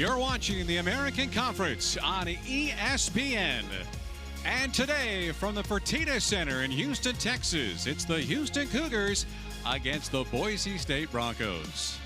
You're watching the American Conference on ESPN. And today from the Fertitta Center in Houston, Texas, it's the Houston Cougars against the Boise State Broncos.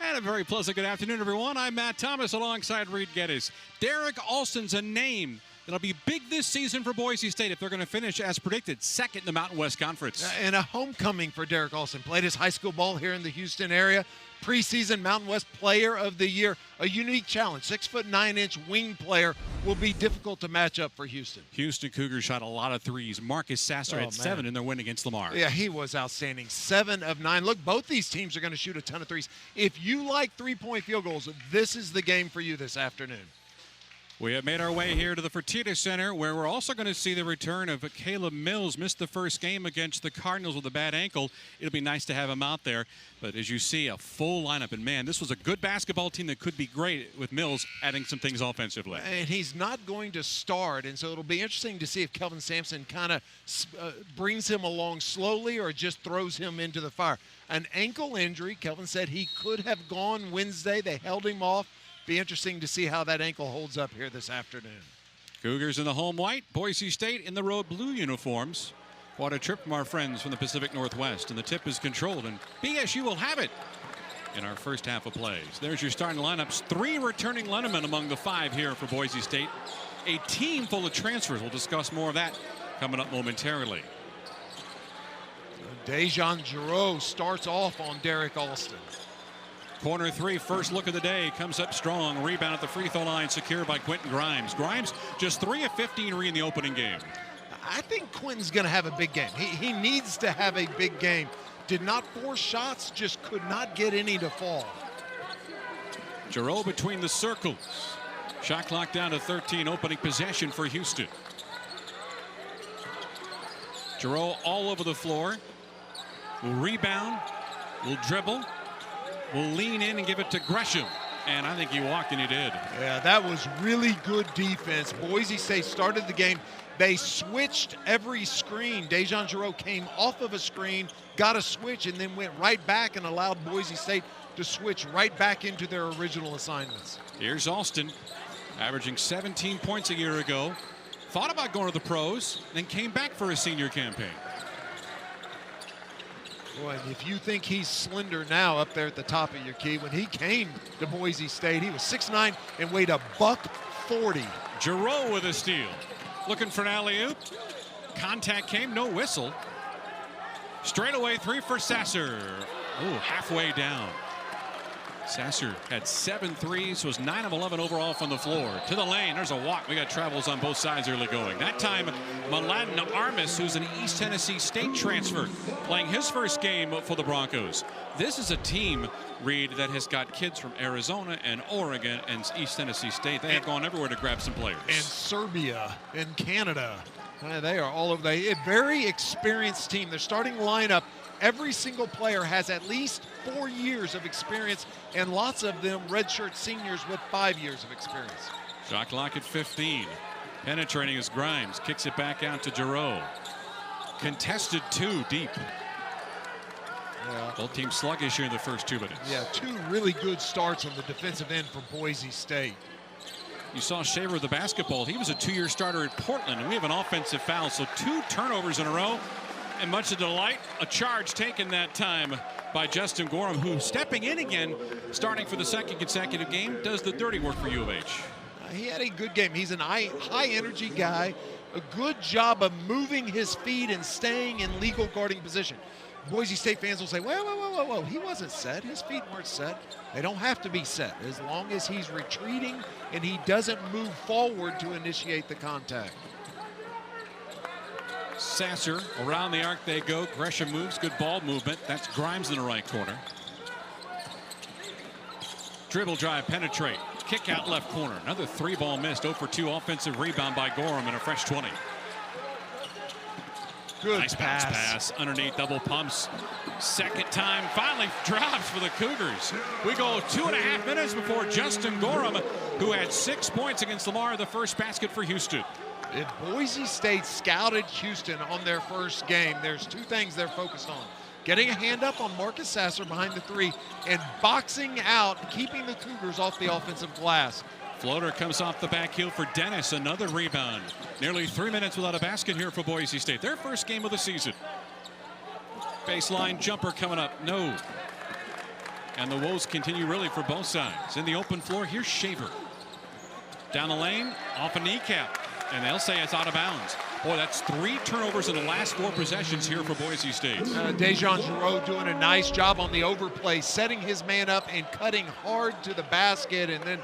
And a very pleasant good afternoon, everyone. I'm Matt Thomas alongside Rayj Dennis. Derrick Alston's a name that'll be big this season for Boise State if they're going to finish, as predicted, second in the Mountain West Conference. And a homecoming for Derrick Alston. Played his high school ball here in the Houston area. Preseason Mountain West Player of the Year. A unique challenge. 6'9" wing player will be difficult to match up for Houston. Houston Cougars shot a lot of threes. Marcus Sasser had 7 in their win against Lamar. Yeah, he was outstanding. 7 of 9. Look, both these teams are going to shoot a ton of threes. If you like three-point field goals, this is the game for you this afternoon. We have made our way here to the Fertitta Center, where we're also going to see the return of Kayla Mills. Missed the first game against the Cardinals with a bad ankle. It'll be nice to have him out there. But as you see, a full lineup. And, man, this was a good basketball team that could be great with Mills adding some things offensively. And he's not going to start, and so it'll be interesting to see if Kelvin Sampson kind of brings him along slowly or just throws him into the fire. An ankle injury. Kelvin said he could have gone Wednesday. They held him off. Be interesting to see how that ankle holds up here this afternoon. Cougars in the home white, Boise State in the road blue uniforms. What a trip from our friends from the Pacific Northwest, and the tip is controlled, and BSU will have it in our first half of plays. There's your starting lineups. 3 returning linemen among the 5 here for Boise State. A team full of transfers. We'll discuss more of that coming up momentarily. Dejan Giroux starts off on Derrick Alston. Corner 3, first look of the day, comes up strong. Rebound at the free throw line, secured by Quinton Grimes. Grimes just 3 of 15 in the opening game. I think Quinton's going to have a big game. He needs to have a big game. Did not force shots, just could not get any to fall. Giroux between the circles. Shot clock down to 13, opening possession for Houston. Giroux all over the floor. Will rebound, will dribble, will lean in and give it to Gresham. And I think he walked, and he did. Yeah, that was really good defense. Boise State started the game. They switched every screen. Dejan Giroux came off of a screen, got a switch, and then went right back and allowed Boise State to switch right back into their original assignments. Here's Alston, averaging 17 points a year ago. Thought about going to the pros, then came back for a senior campaign. Boy, if you think he's slender now up there at the top of your key, when he came to Boise State, he was 6'9" and weighed $140. Giroux with a steal. Looking for an alley-oop. Contact came, no whistle. Straightaway 3 for Sasser. Ooh, halfway down. Sasser had 7 threes, was 9 of 11 overall from the floor. To the lane, there's a walk. We got travels on both sides early going. That time, Mladen Armus, who's an East Tennessee State transfer, playing his first game for the Broncos. This is a team, Reed, that has got kids from Arizona and Oregon and East Tennessee State. They have gone everywhere to grab some players. And Serbia and Canada. They are all over. A very experienced team. Their starting lineup, every single player has at least 4 years of experience, and lots of them redshirt seniors with 5 years of experience. Shot clock at 15. Penetrating as Grimes kicks it back out to Giroux. Contested 2 deep. Yeah. Both teams sluggish here in the first 2 minutes. Yeah, 2 really good starts on the defensive end for Boise State. You saw Shaver with the basketball. He was a 2-year starter at Portland, and we have an offensive foul, so 2 turnovers in a row. And much to delight, a charge taken that time by Justin Gorham, who stepping in again, starting for the 2nd consecutive game, does the dirty work for U of H. He had a good game. He's a high-energy guy. A good job of moving his feet and staying in legal guarding position. Boise State fans will say, whoa, he wasn't set. His feet weren't set. They don't have to be set as long as he's retreating and he doesn't move forward to initiate the contact. Sasser, around the arc they go. Gresham moves, good ball movement. That's Grimes in the right corner. Dribble drive, penetrate. Kick out left corner. Another 3-ball missed. 0 for 2 offensive rebound by Gorham and a fresh 20. Good nice bounce pass underneath, double pumps. Second time finally drops for the Cougars. We go 2.5 minutes before Justin Gorham, who had 6 points against Lamar, the first basket for Houston. If Boise State scouted Houston on their first game, there's 2 things they're focused on. getting a hand up on Marcus Sasser behind the three and boxing out, keeping the Cougars off the offensive glass. Floater comes off the back heel for Dennis. Another rebound. Nearly 3 minutes without a basket here for Boise State. Their first game of the season. Baseline jumper coming up. No. And the woes continue really for both sides. In the open floor, here's Shaver. Down the lane, off a kneecap. And they'll say it's out of bounds. Boy, that's 3 turnovers in the last 4 possessions here for Boise State. Dejan Giroux doing a nice job on the overplay, setting his man up and cutting hard to the basket. And then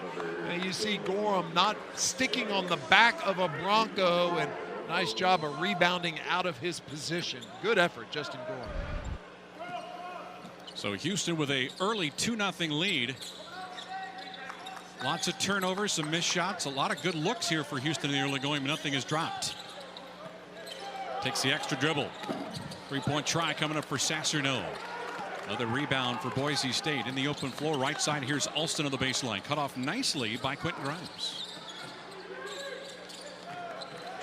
you see Gorham not sticking on the back of a Bronco, and nice job of rebounding out of his position. Good effort, Justin Gorham. So Houston with a early 2-0 lead. Lots of turnovers, some missed shots, a lot of good looks here for Houston in the early going, but nothing is dropped. Takes the extra dribble. 3-point try coming up for Sasser. No. Another rebound for Boise State in the open floor. Right side, here's Alston on the baseline. Cut off nicely by Quinton Grimes.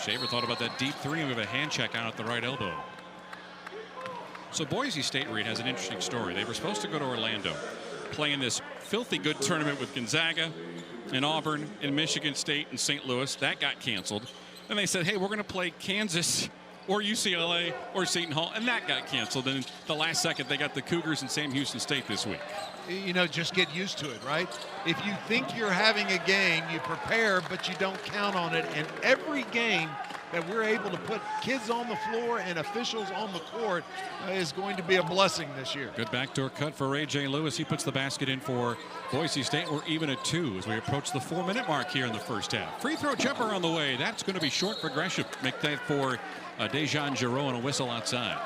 Shaver thought about that deep three and we have a hand check out at the right elbow. So Boise State, Reed, has an interesting story. They were supposed to go to Orlando, play in this filthy good tournament with Gonzaga and Auburn and Michigan State and St. Louis. That got canceled. Then they said, hey, we're going to play Kansas or UCLA or Seton Hall, and that got canceled. And the last second, they got the Cougars and Sam Houston State this week. You know, just get used to it, right? If you think you're having a game, you prepare, but you don't count on it. And every game that we're able to put kids on the floor and officials on the court is going to be a blessing this year. Good backdoor cut for Rayj Lewis. He puts the basket in for Boise State. We're even at 2 as we approach the 4-minute mark here in the first half. Free throw jumper on the way. That's going to be short for Gresham. Make that for Dejan Giroux and a whistle outside.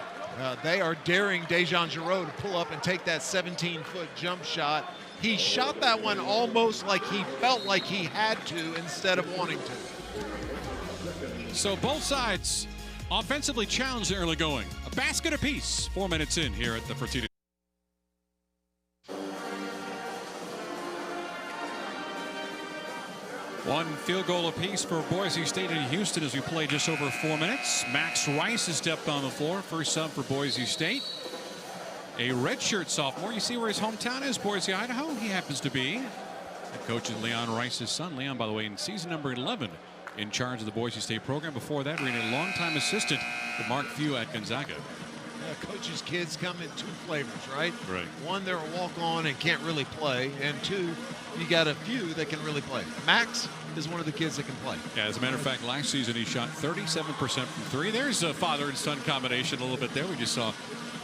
They are daring Dejan Giroux to pull up and take that 17-foot jump shot. He shot that one almost like he felt like he had to instead of wanting to. So both sides offensively challenged the early going. A basket apiece. 4 minutes in here at the Fertitta. One field goal apiece for Boise State and Houston as we play just over 4 minutes. Max Rice has stepped on the floor. First sub for Boise State. A redshirt sophomore. You see where his hometown is, Boise, Idaho. He happens to be. The coach is Leon Rice's son. Leon, by the way, in season number 11 in charge of the Boise State program. Before that, being a longtime assistant to Mark Few at Gonzaga. Coach's kids come in 2 flavors, right? Right. One, they're a walk-on and can't really play, and 2, you got a few that can really play. Max is one of the kids that can play. Yeah, as a matter of fact, last season he shot 37% from 3. There's a father and son combination a little bit there. We just saw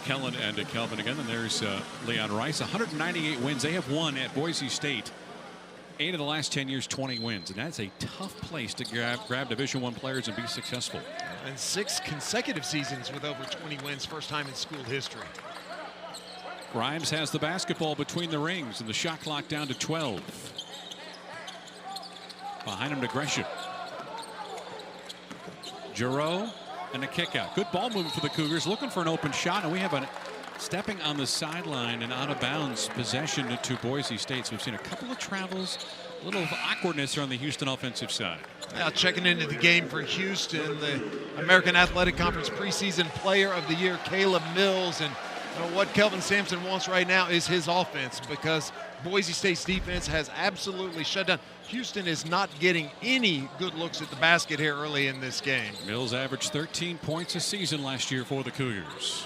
Kellen and Kelvin again, and there's Leon Rice. 198 wins. They have won at Boise State 8 of the last 10 years, 20 wins, and that's a tough place to grab Division I players and be successful. And 6 consecutive seasons with over 20 wins, first time in school history. Grimes has the basketball between the rings, and the shot clock down to 12. Behind him to Gresham. Giroux and a kick out. Good ball movement for the Cougars, looking for an open shot, and we have a stepping on the sideline and out of bounds possession to Boise State. So we've seen a couple of travels, a little of awkwardness on the Houston offensive side. Now checking into the game for Houston, the American Athletic Conference preseason player of the year, Kayla Mills. And what Kelvin Sampson wants right now is his offense, because Boise State's defense has absolutely shut down. Houston is not getting any good looks at the basket here early in this game. Mills averaged 13 points a season last year for the Cougars.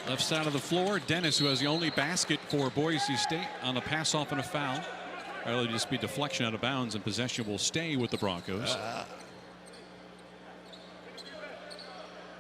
Left side of the floor, Dennis, who has the only basket for Boise State on the pass off and a foul. That'll just be deflection out of bounds, and possession will stay with the Broncos.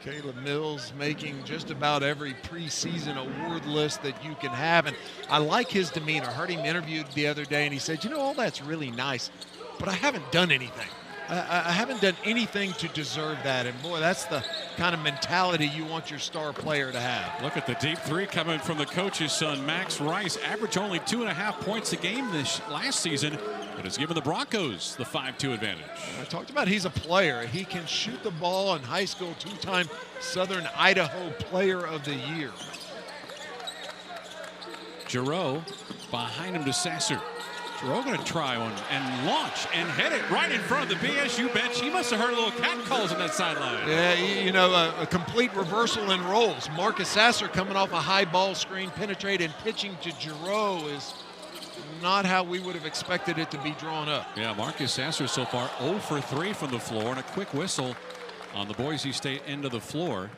Kayla Mills making just about every preseason award list that you can have. And I like his demeanor. I heard him interviewed the other day, and he said, you know, all that's really nice, but I haven't done anything. I haven't done anything to deserve that. And boy, that's the kind of mentality you want your star player to have. Look at the deep three coming from the coach's son, Max Rice. Averaged only 2.5 points a game this last season, but has given the Broncos the 5-2 advantage. I talked about he's a player. He can shoot the ball in high school, 2-time Southern Idaho Player of the Year. Giroux behind him to Sasser. Giroux going to try one and launch and hit it right in front of the BSU bench. He must have heard a little cat calls on that sideline. Yeah, you know, a complete reversal in roles. Marcus Sasser coming off a high ball screen, penetrate and pitching to Giroux is not how we would have expected it to be drawn up. Yeah, Marcus Sasser so far 0 for 3 from the floor, and a quick whistle on the Boise State end of the floor.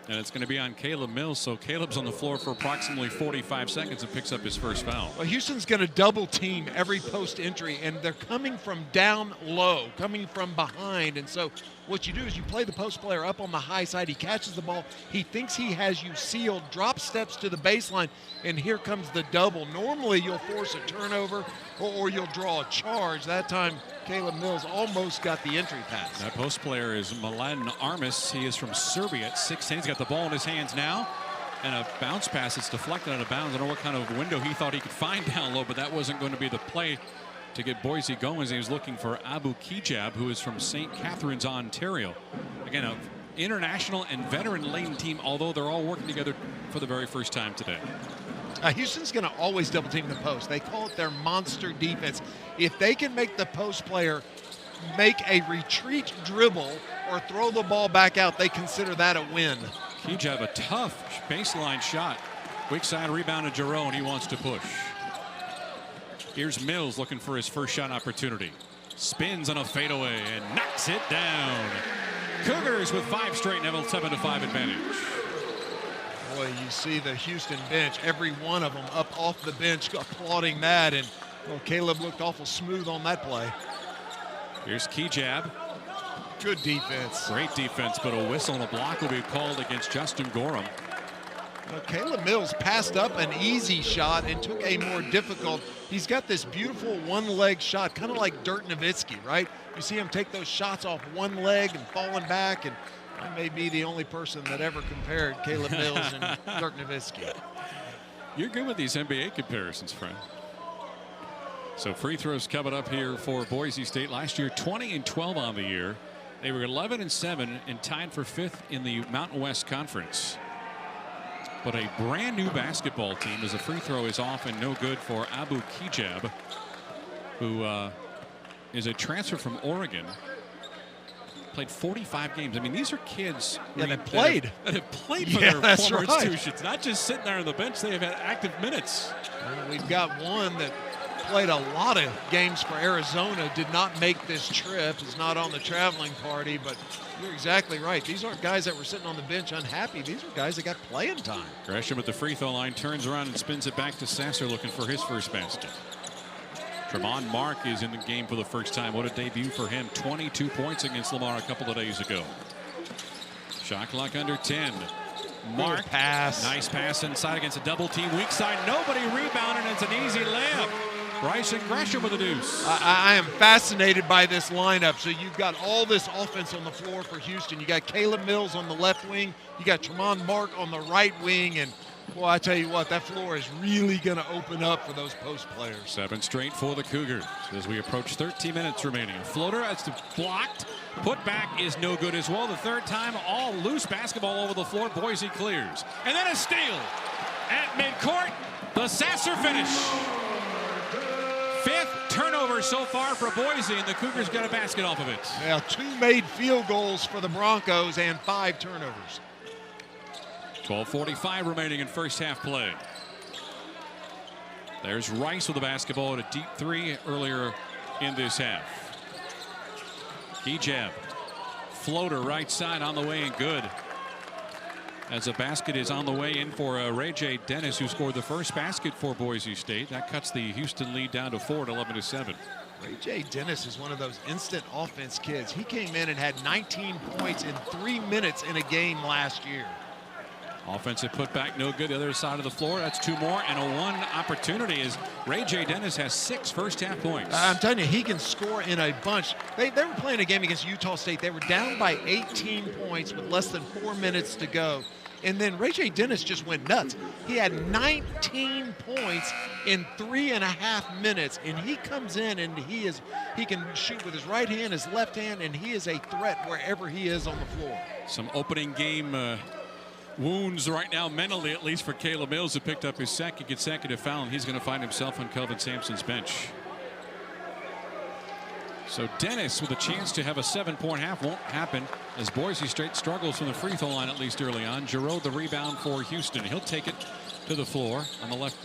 And it's going to be on Kayla Mills, so Caleb's on the floor for approximately 45 seconds and picks up his first foul. Well, Houston's going to double team every post entry, and they're coming from down low, coming from behind. And so what you do is you play the post player up on the high side. He catches the ball. He thinks he has you sealed, drop steps to the baseline, and here comes the double. Normally you'll force a turnover or you'll draw a charge. That time Kayla Mills almost got the entry pass. That post player is Mladen Armus. He is from Serbia at 6'10". He's got the ball in his hands now. And a bounce pass that's deflected out of bounds. I don't know what kind of window he thought he could find down low, but that wasn't going to be the play to get Boise going. He was looking for Abu Kijab, who is from St. Catharines, Ontario. Again, an international and veteran-laden team, although they're all working together for the very first time today. Houston's going to always double team the post. They call it their monster defense. If they can make the post player make a retreat dribble or throw the ball back out, they consider that a win. Kijab, a tough baseline shot. Weak side rebound to Giroux, and he wants to push. Here's Mills looking for his first shot opportunity. Spins on a fadeaway and knocks it down. Cougars with 5 straight and have a 7-5 advantage. Boy, you see the Houston bench, every one of them up off the bench applauding that, and well, Caleb looked awful smooth on that play. Here's Kijab. Good defense. Great defense, but a whistle and a block will be called against Justin Gorham. Kayla Mills passed up an easy shot and took a more difficult. He's got this beautiful one-leg shot, kind of like Dirk Nowitzki, right? You see him take those shots off one leg and falling back, and I may be the only person that ever compared Kayla Mills and Dirk Nowitzki. You're good with these NBA comparisons, friend. So free throws coming up here for Boise State. Last year, 20-12 on the year. They were 11-7 and tied for 5th in the Mountain West Conference. But a brand new basketball team, as a free throw is off and no good for Abu Kijab, who is a transfer from Oregon. Played 45 games. I mean, these are kids that have played for their former institutions, not just sitting there on the bench. They have had active minutes. Well, we've got one that played a lot of games for Arizona, did not make this trip, is not on the traveling party, but you're exactly right. These aren't guys that were sitting on the bench unhappy. These are guys that got playing time. Gresham at the free throw line turns around and spins it back to Sasser looking for his first basket. Tremont Mark is in the game for the first time. What a debut for him. 22 points against Lamar a couple of days ago. Shot clock under 10. Mark, pass. Nice pass inside against a double team. Weak side, nobody rebounded. It's an easy layup. Bryson Gresham with a deuce. I am fascinated by this lineup. So you've got all this offense on the floor for Houston. You got Kayla Mills on the left wing. You got Tremont Mark on the right wing. And, well, I tell you what, that floor is really going to open up for those post players. 7 straight for the Cougars as we approach 13 minutes remaining. Floater, that's blocked. Put back is no good as well. The third time, all loose basketball over the floor. Boise clears. And then a steal at midcourt. The Sasser finish. 5th turnover so far for Boise, and the Cougars got a basket off of it. Yeah, 2 made field goals for the Broncos and 5 turnovers. 12:45 remaining in first half play. There's Rice with the basketball at a deep 3 earlier in this half. Kijab, floater right side on the way and good. As a basket is on the way in for Rayj Dennis, who scored the first basket for Boise State. That cuts the Houston lead down to 4 at 11-7. Rayj Dennis is one of those instant offense kids. He came in and had 19 points in 3 minutes in a game last year. Offensive putback, no good. The other side of the floor, that's 2 more, and a 1 opportunity as Rayj Dennis has 6 first half points. I'm telling you, he can score in a bunch. They were playing a game against Utah State. They were down by 18 points with less than 4 minutes to go. And then Rayj Dennis just went nuts. He had 19 points in 3.5 minutes, and he comes in and he can shoot with his right hand, his left hand, and he is a threat wherever he is on the floor. Some opening game wounds right now, mentally at least, for Kayla Mills, who picked up his second consecutive foul, and he's going to find himself on Kelvin Sampson's bench. So Dennis with a chance to have a 7-point half won't happen as Boise State struggles from the free throw line at least early on. Giroux the rebound for Houston. He'll take it to the floor on the left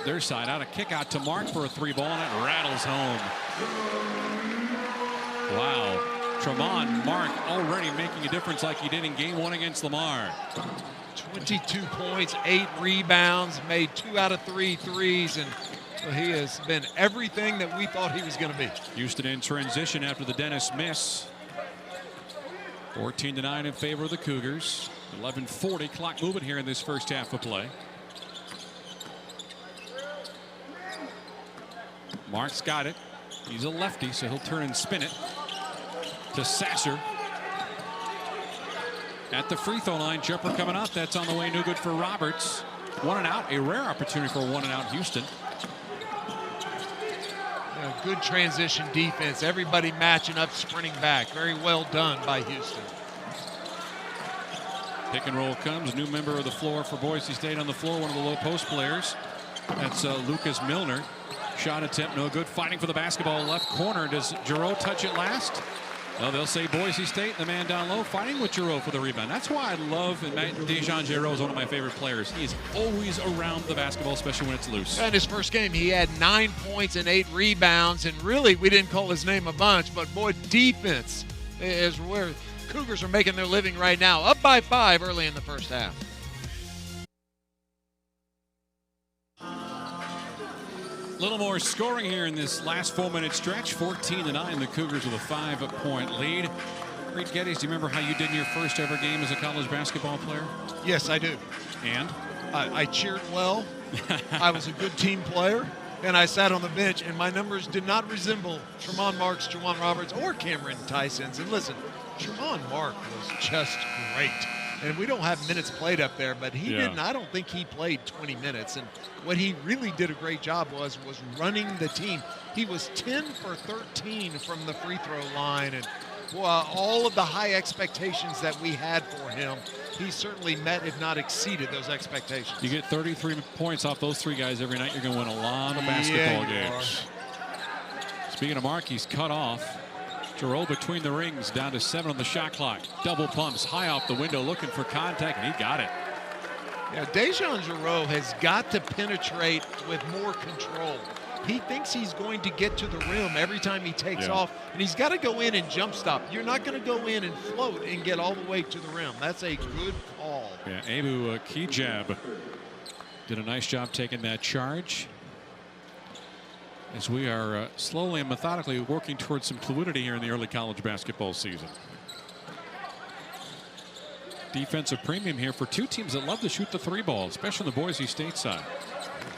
their side. Out a kick out to Mark for a 3-ball and it rattles home. Wow. Tremont Mark already making a difference like he did in game 1 against Lamar. 22 points, 8 rebounds, made 2 out of 3 threes, and he has been everything that we thought he was going to be. Houston in transition after the Dennis miss. 14-9 in favor of the Cougars. 11:40 clock movement here in this first half of play. Mark's got it. He's a lefty, so he'll turn and spin it to Sasser. At the free throw line, jumper coming up. That's on the way, no good for Roberts. 1 and out, a rare opportunity for 1 and out Houston. Good transition defense. Everybody matching up, sprinting back. Very well done by Houston. Pick and roll comes. New member of the floor for Boise State on the floor. One of the low post players. That's Lucas Milner. Shot attempt no good. Fighting for the basketball left corner. Does Giroux touch it last? No, they'll say Boise State. The man down low fighting with Giroux for the rebound. That's why I love Dejan Giroux is one of my favorite players. He is always around the basketball, especially when it's loose. In his first game, he had 9 points and 8 rebounds. And really, we didn't call his name a bunch, but boy, defense is where Cougars are making their living right now. Up by 5 early in the first half. A little more scoring here in this last 4-minute stretch. 14-9, the Cougars with a 5-point lead. Rayj Dennis, do you remember how you did in your first ever game as a college basketball player? Yes, I do. And? I cheered well. I was a good team player. And I sat on the bench, and my numbers did not resemble Tremont Mark's, Juwan Roberts, or Cameron Tyson's. And listen, Tremont Mark was just great. And we don't have minutes played up there, but he didn't. I don't think he played 20 minutes. And what he really did a great job was running the team. He was 10 for 13 from the free throw line. And all of the high expectations that we had for him, he certainly met, if not exceeded, those expectations. You get 33 points off those 3 guys every night, you're going to win a lot of basketball games. Speaking of Mark, he's cut off. Giroux between the rings, down to 7 on the shot clock. Double pumps, high off the window, looking for contact, and he got it. Yeah, Dejan Giroux has got to penetrate with more control. He thinks he's going to get to the rim every time he takes off, and he's got to go in and jump stop. You're not going to go in and float and get all the way to the rim. That's a good call. Yeah, Abu Kijab did a nice job taking that charge. As we are slowly and methodically working towards some fluidity here in the early college basketball season. Defensive premium here for 2 teams that love to shoot the 3-ball, especially on the Boise State side.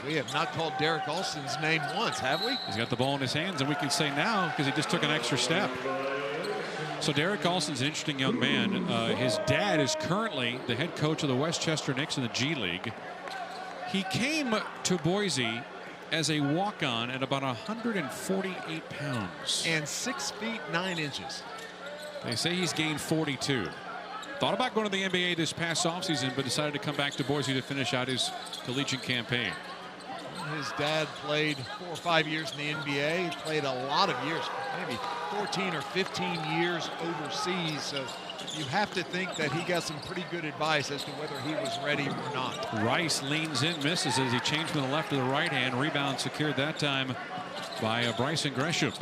We have not called Derrick Alston's name once, have we? He's got the ball in his hands, and we can say now because he just took an extra step. So Derrick Alston's an interesting young man. His dad is currently the head coach of the Westchester Knicks in the G League. He came to Boise as a walk-on at about 148 pounds. And 6 feet 9 inches. They say he's gained 42. Thought about going to the NBA this past offseason, but decided to come back to Boise to finish out his collegiate campaign. His dad played 4 or 5 years in the NBA. He played a lot of years, maybe 14 or 15 years overseas. So you have to think that he got some pretty good advice as to whether he was ready or not. Rice leans in, misses as he changed from the left to the right hand. Rebound secured that time by Bryson Gresham.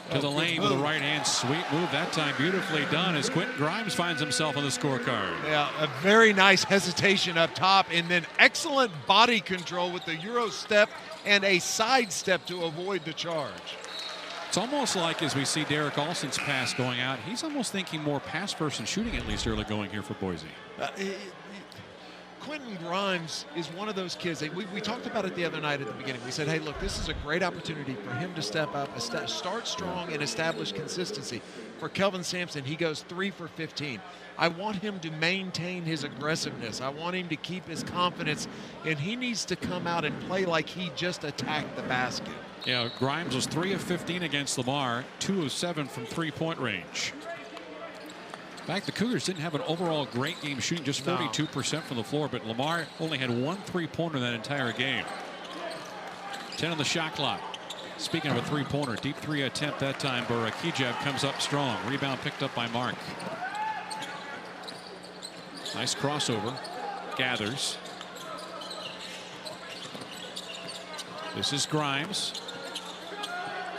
To the lane with the right hand, sweet move that time, beautifully done as Quentin Grimes finds himself on the scorecard. Yeah, a very nice hesitation up top, and then excellent body control with the Euro step and a side step to avoid the charge. It's almost like as we see Derrick Alston's pass going out, he's almost thinking more pass first and shooting at least early going here for Boise. Quentin Grimes is one of those kids. We talked about it the other night at the beginning. We said, hey, look, this is a great opportunity for him to step up, start strong, and establish consistency. For Kelvin Sampson, he goes 3 for 15. I want him to maintain his aggressiveness. I want him to keep his confidence, and he needs to come out and play like he just attacked the basket. Yeah, Grimes was 3 of 15 against Lamar, 2 of 7 from 3-point range. In fact, the Cougars didn't have an overall great game shooting, just 42% from the floor, but Lamar only had 1 3-pointer that entire game. 10 on the shot clock. Speaking of a three-pointer, deep three attempt that time. Barakijev comes up strong. Rebound picked up by Mark. Nice crossover. Gathers. This is Grimes.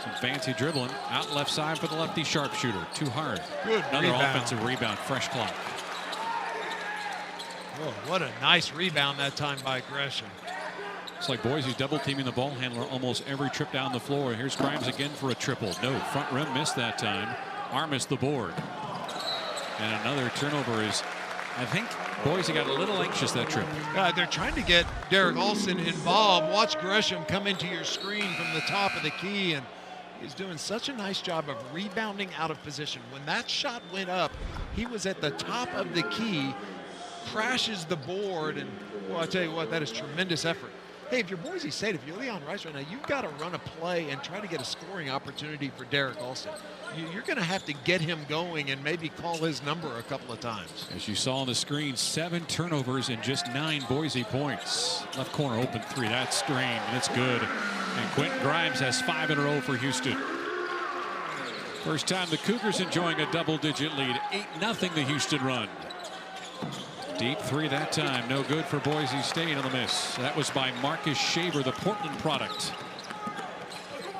Some fancy dribbling. Out left side for the lefty sharpshooter. Too hard. Good Another rebound. offensive rebound. Fresh clock. Oh, what a nice rebound that time by Gresham. It's like Boise's double teaming the ball handler almost every trip down the floor. Here's Grimes again for a triple. No, front rim missed that time. Armus the board. And another turnover is, I think Boise got a little anxious that trip. They're trying to get Derrick Alston involved. Watch Gresham come into your screen from the top of the key, and he's doing such a nice job of rebounding out of position. When that shot went up, he was at the top of the key, crashes the board, and well, I tell you what, that is tremendous effort. Hey, if you're Boise State, if you're Leon Rice right now, you've got to run a play and try to get a scoring opportunity for Derrick Alston. You're going to have to get him going and maybe call his number a couple of times. As you saw on the screen, 7 turnovers and just 9 Boise points. Left corner open 3. That's strained. That's good. And Quentin Grimes has 5 in a row for Houston. First time the Cougars enjoying a double-digit lead. 8-0 the Houston run. Deep 3 that time. No good for Boise State on the miss. That was by Marcus Shaver, the Portland product.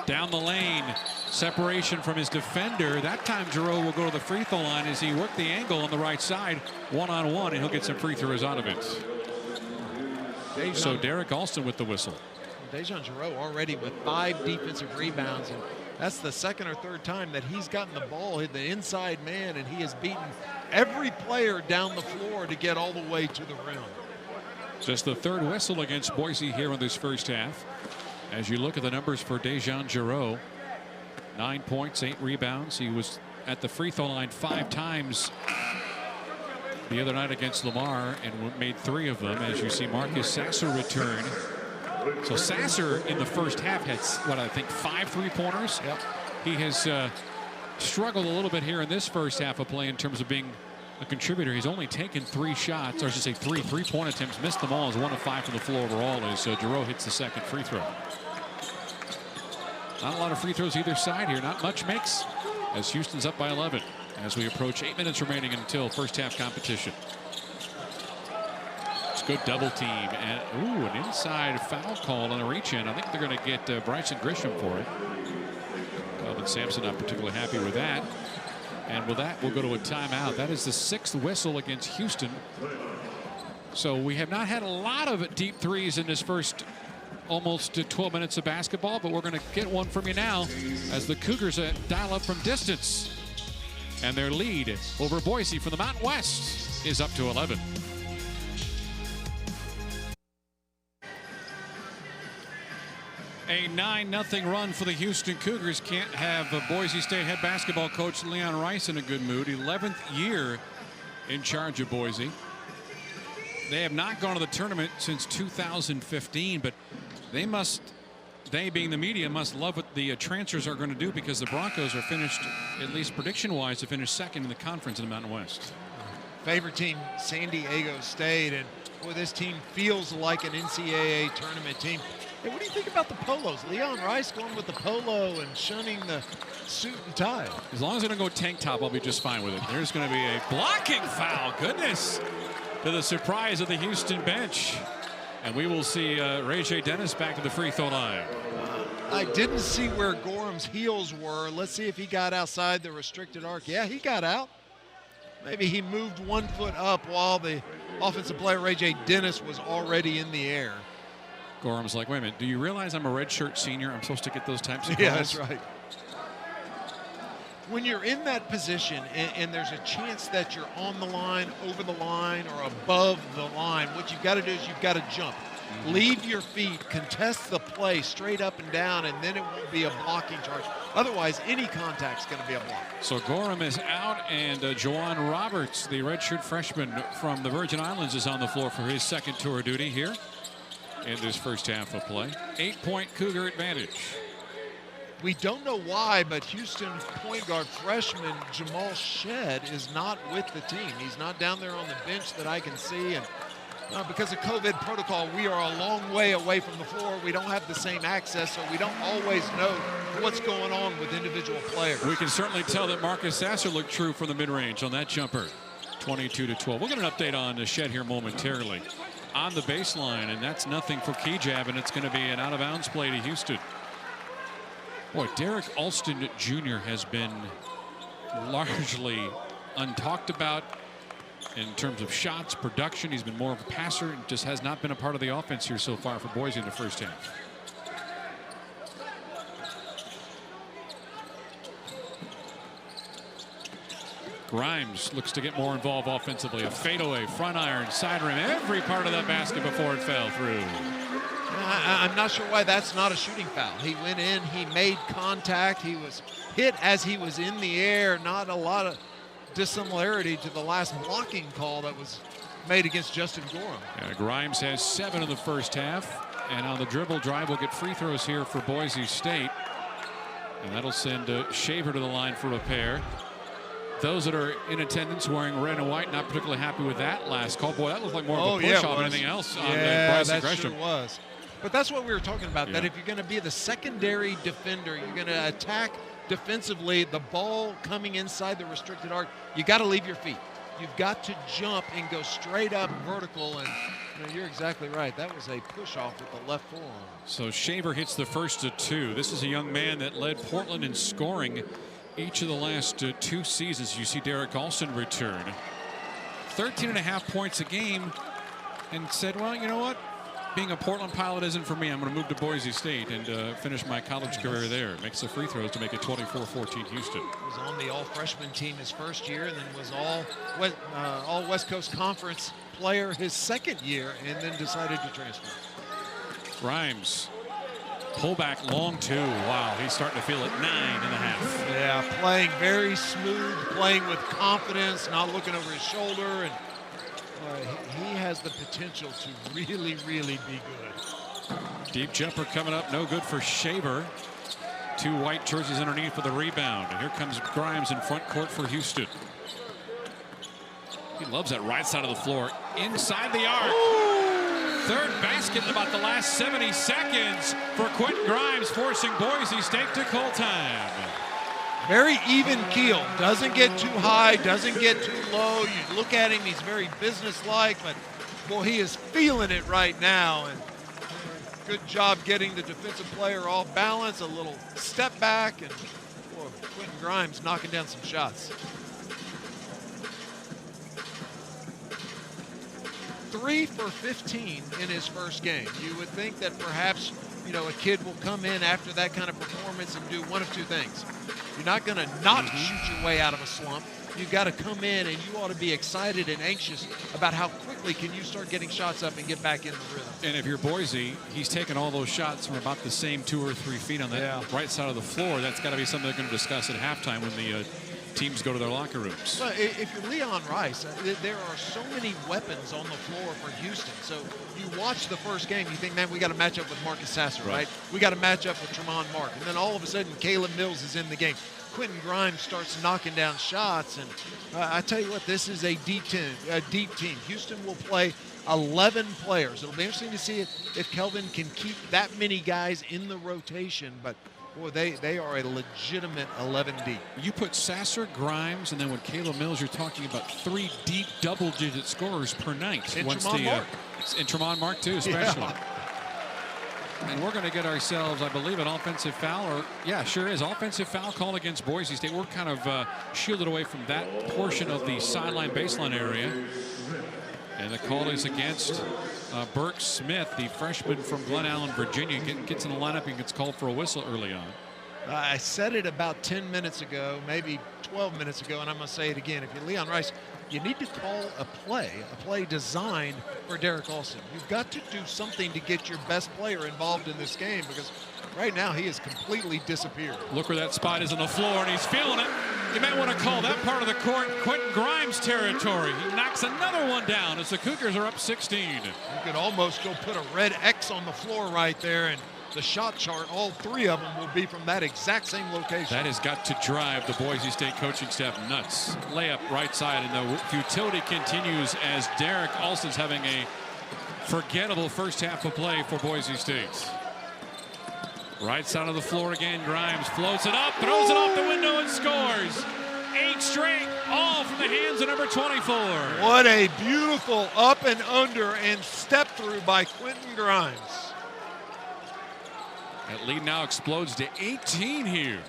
Down the lane. Separation from his defender. That time Giroux will go to the free throw line as he worked the angle on the right side. One-on-one, and he'll get some free throws out of it. So Derrick Alston with the whistle. Dejan Giroux already with 5 defensive rebounds, and that's the second or third time that he's gotten the ball, hit the inside man, and he has beaten every player down the floor to get all the way to the rim. Just the 3rd whistle against Boise here in this first half. As you look at the numbers for Dejan Giroux, 9 points, 8 rebounds. He was at the free throw line 5 times the other night against Lamar and made 3 of them. As you see Marcus Sasser return. So Sasser in the first half had, what, I think 5 3-pointers. Yep. He has struggled a little bit here in this first half of play in terms of being a contributor. He's only taken 3 shots, or I should say 3 3-point attempts, missed them all. Is 1 of 5 from the floor overall as Giroux hits the 2nd free throw. Not a lot of free throws either side here. Not much makes as Houston's up by 11 as we approach 8 minutes remaining until first half competition. Good double team, and ooh, an inside foul call on a reach in. I think they're going to get Bryson Grisham for it. Calvin Sampson not particularly happy with that. And with that, we'll go to a timeout. That is the 6th whistle against Houston. So we have not had a lot of deep threes in this first almost 12 minutes of basketball, but we're going to get one from you now as the Cougars dial up from distance. And their lead over Boise from the Mountain West is up to 11. A 9-0 run for the Houston Cougars. Can't have Boise State head basketball coach Leon Rice in a good mood. 11th year in charge of Boise. They have not gone to the tournament since 2015, but they being the media must love what the transfers are going to do, because the Broncos are finished, at least prediction-wise, to finish 2nd in the conference in the Mountain West. Favorite team, San Diego State, and boy, this team feels like an NCAA tournament team. Hey, what do you think about the polos? Leon Rice going with the polo and shunning the suit and tie. As long as they don't go tank top, I'll be just fine with it. There's going to be a blocking foul. Goodness. To the surprise of the Houston bench. And we will see Rayj Dennis back to the free throw line. I didn't see where Gorham's heels were. Let's see if he got outside the restricted arc. Yeah, he got out. Maybe he moved 1 foot up while the offensive player Rayj Dennis was already in the air. Gorham's like, wait a minute, do you realize I'm a redshirt senior? I'm supposed to get those types of calls? Yeah, that's right. When you're in that position and there's a chance that you're on the line, over the line, or above the line, what you've got to do is you've got to jump. Leave your feet, contest the play straight up and down, and then it won't be a blocking charge. Otherwise, any contact's going to be a block. So Gorham is out, and Juwan Roberts, the redshirt freshman from the Virgin Islands, is on the floor for his 2nd tour of duty here in this first half of play. 8-point Cougar advantage. We don't know why, but Houston's point guard freshman Jamal Shed is not with the team. He's not down there on the bench that I can see, and Because of COVID protocol, we are a long way away from the floor. We don't have the same access, so we don't always know what's going on with individual players. We can certainly tell that Marcus Sasser looked true from the mid-range on that jumper. 22-12. We'll get an update on the Shed here momentarily. On the baseline, and that's nothing for Kejab, and it's going to be an out-of-bounds play to Houston. Boy, Derrick Alston Jr. has been largely untalked about in terms of shots, production. He's been more of a passer and just has not been a part of the offense here so far for Boise in the first half. Grimes looks to get more involved offensively. A fadeaway, front iron, side rim, every part of that basket before it fell through. I'm not sure why that's not a shooting foul. He went in, he made contact, he was hit as he was in the air. Not a lot of dissimilarity to the last blocking call that was made against Justin Gorham. Yeah, Grimes has 7 in the first half, and on the dribble drive will get free throws here for Boise State, and that'll send Shaver to the line for a pair. Those that are in attendance wearing red and white, not particularly happy with that last call. Boy, that looked like more of a push off than anything else on Bryce that Gresham. Sure was. But that's what we were talking about, that if you're going to be the secondary defender, you're going to attack defensively, the ball coming inside the restricted arc, you got to leave your feet. You've got to jump and go straight up vertical, and you're exactly right. That was a push off with the left forearm. So Shaver hits the first of 2. This is a young man that led Portland in scoring each of the last 2 seasons. You see Derrick Alston return. 13.5 points a game, and said, well, you know what? Being a Portland Pilot isn't for me. I'm going to move to Boise State and finish my college career there. Makes the free throws to make it 24-14 Houston. Was on the all-freshman team his first year, and then was all West Coast Conference player his second year, and then decided to transfer. Grimes, pullback long 2. Wow, he's starting to feel it. 9.5. Yeah, playing very smooth, playing with confidence, not looking over his shoulder, and he has the potential to really, really be good. Deep jumper coming up, no good for Shaver. 2 white jerseys underneath for the rebound. And here comes Grimes in front court for Houston. He loves that right side of the floor, inside the arc. Third basket in about the last 70 seconds for Quentin Grimes, forcing Boise State to call time. Very even keel, doesn't get too high, doesn't get too low. You look at him, he's very businesslike, but boy, he is feeling it right now. And good job getting the defensive player off balance, a little step back, and boy, Quentin Grimes knocking down some shots. 3 for 15 in his first game. You would think that perhaps, a kid will come in after that kind of performance and do one of 2 things. You're not going to not shoot your way out of a slump. You've got to come in, and you ought to be excited and anxious about how quickly can you start getting shots up and get back in the rhythm. And if you're Boise, he's taken all those shots from about the same 2 or 3 feet on that right side of the floor. That's got to be something they're going to discuss at halftime when the teams go to their locker rooms. Well, if you're Leon Rice, there are so many weapons on the floor for Houston. So you watch the first game, you think, man, we got to match up with Marcus Sasser, right? We got to match up with Tremont Mark. And then all of a sudden, Kayla Mills is in the game. Quinton Grimes starts knocking down shots. And I tell you what, this is a deep team. Houston will play 11 players. It'll be interesting to see if Kelvin can keep that many guys in the rotation. But boy, they are a legitimate 11 deep. You put Sasser, Grimes, and then with Kayla Mills, you're talking about 3 deep double-digit scorers per night. And Tremont Mark. And Tremont Mark, too, especially. Yeah. And we're going to get ourselves, I believe, an offensive foul. Or, yeah, sure is. Offensive foul call against Boise State. We're kind of shielded away from that portion of the sideline baseline area. And the call is against Burke Smith, the freshman from Glen Allen, Virginia. Gets in the lineup and gets called for a whistle early on. I said it about 10 minutes ago, maybe 12 minutes ago, and I'm going to say it again. If you're Leon Rice, you need to call a play designed for Derrick Alston. You've got to do something to get your best player involved in this game, because right now he has completely disappeared. Look where that spot is on the floor, and he's feeling it. You may want to call that part of the court Quentin Grimes territory. He knocks another one down as the Cougars are up 16. You could almost go put a red X on the floor right there, and the shot chart, all 3 of them will be from that exact same location. That has got to drive the Boise State coaching staff nuts. Layup right side, and the futility continues as Derrick Alston's having a Forgettable first half of play for Boise State. Right side of the floor again. Grimes floats it up, throws it off the window, and scores. 8 straight, all from the hands of number 24. What a beautiful up and under and step through by Quentin Grimes. That lead now explodes to 18 here.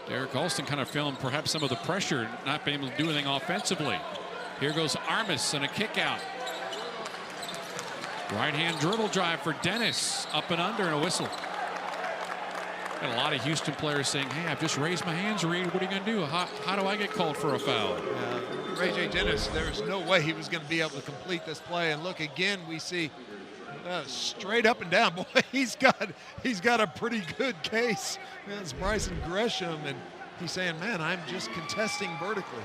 Derrick Alston kind of feeling perhaps some of the pressure, not being able to do anything offensively. Here goes Armus and a kick out. Right-hand dribble drive for Dennis. Up and under and a whistle. Got a lot of Houston players saying, hey, I've just raised my hands, Reed. What are you going to do? How do I get called for a foul? Rayj Dennis, there's no way he was going to be able to complete this play. And look, again, we see straight up and down. Boy, he's got a pretty good case. It's Bryson Gresham, and he's saying, man, I'm just contesting vertically.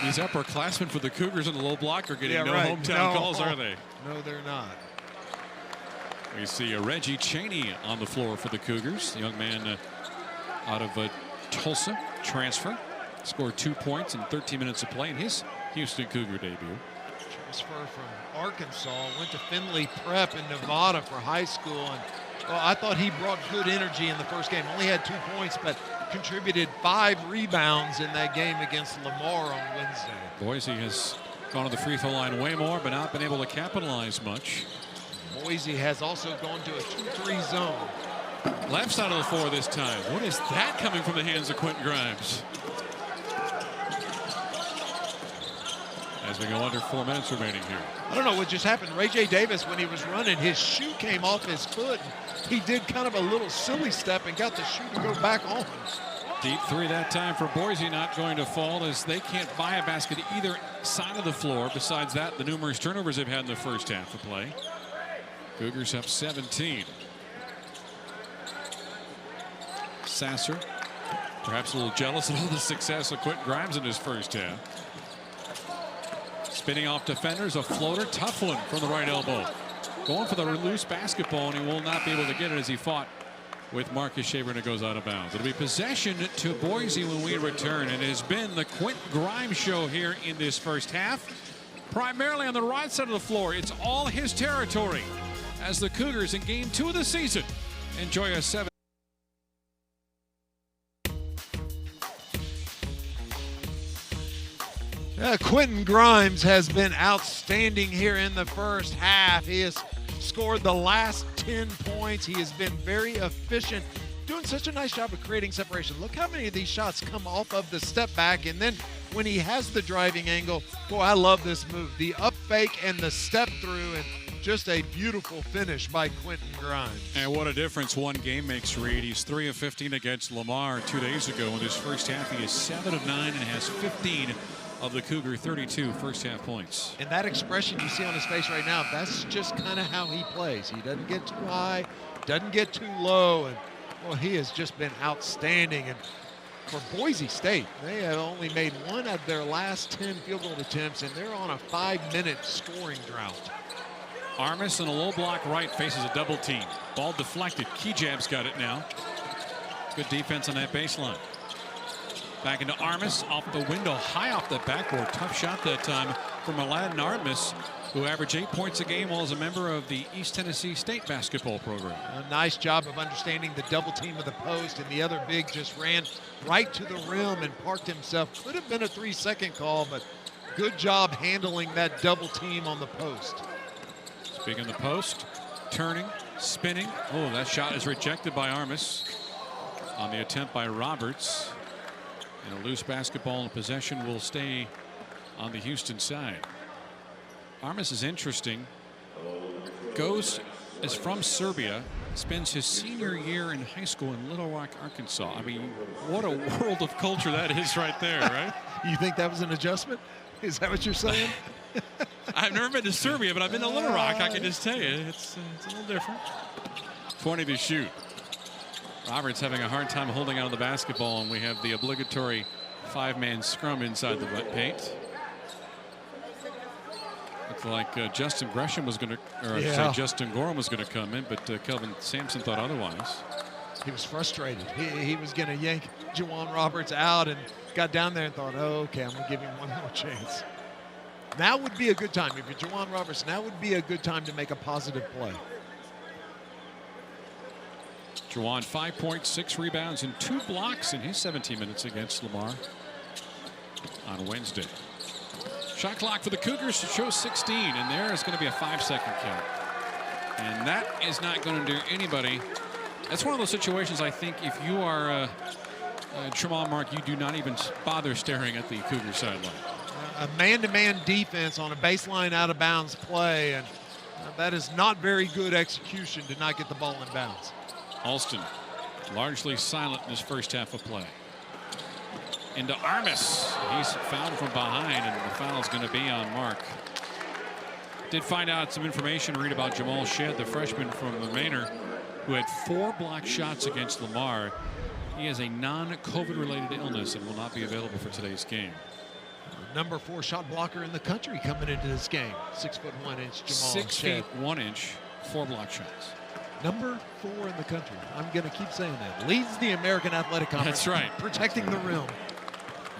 These upperclassmen for the Cougars in the low block are getting hometown calls, are they? No, they're not. We see Reggie Chaney on the floor for the Cougars. The young man out of Tulsa, transfer. Scored 2 points in 13 minutes of play in his Houston Cougar debut. Transfer from Arkansas, went to Findlay Prep in Nevada for high school. And well, I thought he brought good energy in the first game. Only had 2 points, but contributed 5 rebounds in that game against Lamar on Wednesday. Boise has gone to the free throw line way more, but not been able to capitalize much. Boise has also gone to a 2-3 zone. Left side of the floor this time. What is that coming from the hands of Quentin Grimes? As we go under 4 minutes remaining here. I don't know what just happened. Rayj Davis, when he was running, his shoe came off his foot. He did kind of a little silly step and got the shoe to go back on. Deep three that time for Boise, not going to fall as they can't buy a basket either side of the floor. Besides that, the numerous turnovers they've had in the first half of play. Cougars up 17. Sasser, perhaps a little jealous of all the success of Quentin Grimes in his first half. Spinning off defenders, a floater, tough one from the right elbow. Going for the loose basketball, and he will not be able to get it as he fought with Marcus Shaver, and it goes out of bounds. It'll be possession to Boise when we return. And it has been the Quentin Grimes show here in this first half. Primarily on the right side of the floor, it's all his territory as the Cougars in game 2 of the season enjoy a 7. Quentin Grimes has been outstanding here in the first half. He has scored the last 10 points. He has been very efficient, doing such a nice job of creating separation. Look how many of these shots come off of the step back, and then when he has the driving angle, boy, I love this move. The up fake and the step through, and just a beautiful finish by Quentin Grimes. And what a difference one game makes, Reed. He's 3 of 15 against Lamar 2 days ago. In his first half, he is 7 of 9 and has 15 of the Cougar 32 first half points. And that expression you see on his face right now, that's just kind of how he plays. He doesn't get too high, doesn't get too low, and well, he has just been outstanding. And for Boise State, they have only made 1 of their last 10 field goal attempts, and they're on a 5-minute scoring drought. Armus in a low block right faces a double team. Ball deflected. Kejab's got it now. Good defense on that baseline. Back into Armus, off the window, high off the backboard. Tough shot that time from Mladen Armus, who averaged 8 points a game while as a member of the East Tennessee State basketball program. A nice job of understanding the double team of the post, and the other big just ran right to the rim and parked himself. Could have been a 3-second call, but good job handling that double team on the post. Speaking of the post, turning, spinning. Oh, that shot is rejected by Armus on the attempt by Roberts. And a loose basketball in possession will stay on the Houston side. Armus is interesting. Is from Serbia, spends his senior year in high school in Little Rock, Arkansas. I mean, what a world of culture that is right there, right? You think that was an adjustment? Is that what you're saying? I've never been to Serbia, but I've been to Little Rock. I can just tell you, it's a little different. 20 to shoot. Roberts having a hard time holding on to the basketball, and we have the obligatory 5-man scrum inside the paint. Looked like Justin Gresham was going to, or I should say Justin Gorham was going to come in, but Kelvin Sampson thought otherwise. He was frustrated. He was going to yank Juwan Roberts out and got down there and thought, oh, okay, I'm going to give him one more chance. Now would be a good time. If you're Juwan Roberts, now would be a good time to make a positive play. Juwan, 5.6 rebounds and 2 blocks in his 17 minutes against Lamar on Wednesday. Shot clock for the Cougars shows 16, and there is going to be a 5-second count. And that is not going to do anybody. That's one of those situations, I think, if you are Tremont Mark, you do not even bother staring at the Cougar sideline. A man-to-man defense on a baseline out-of-bounds play, and that is not very good execution to not get the ball in bounds. Alston largely silent in his first half of play. Into Armus. He's fouled from behind, and the foul is going to be on Mark. Did find out some information, read about Jamal Shedd, the freshman from Manor, who had 4 blocked shots against Lamar. He has a non-COVID related illness and will not be available for today's game. Number 4 shot blocker in the country coming into this game. 6'1" Jamal 6 Shedd. feet 1 inch, 4 block shots. Number 4 in the country. I'm going to keep saying that. Leads the American Athletic Conference. That's right. Protecting the rim.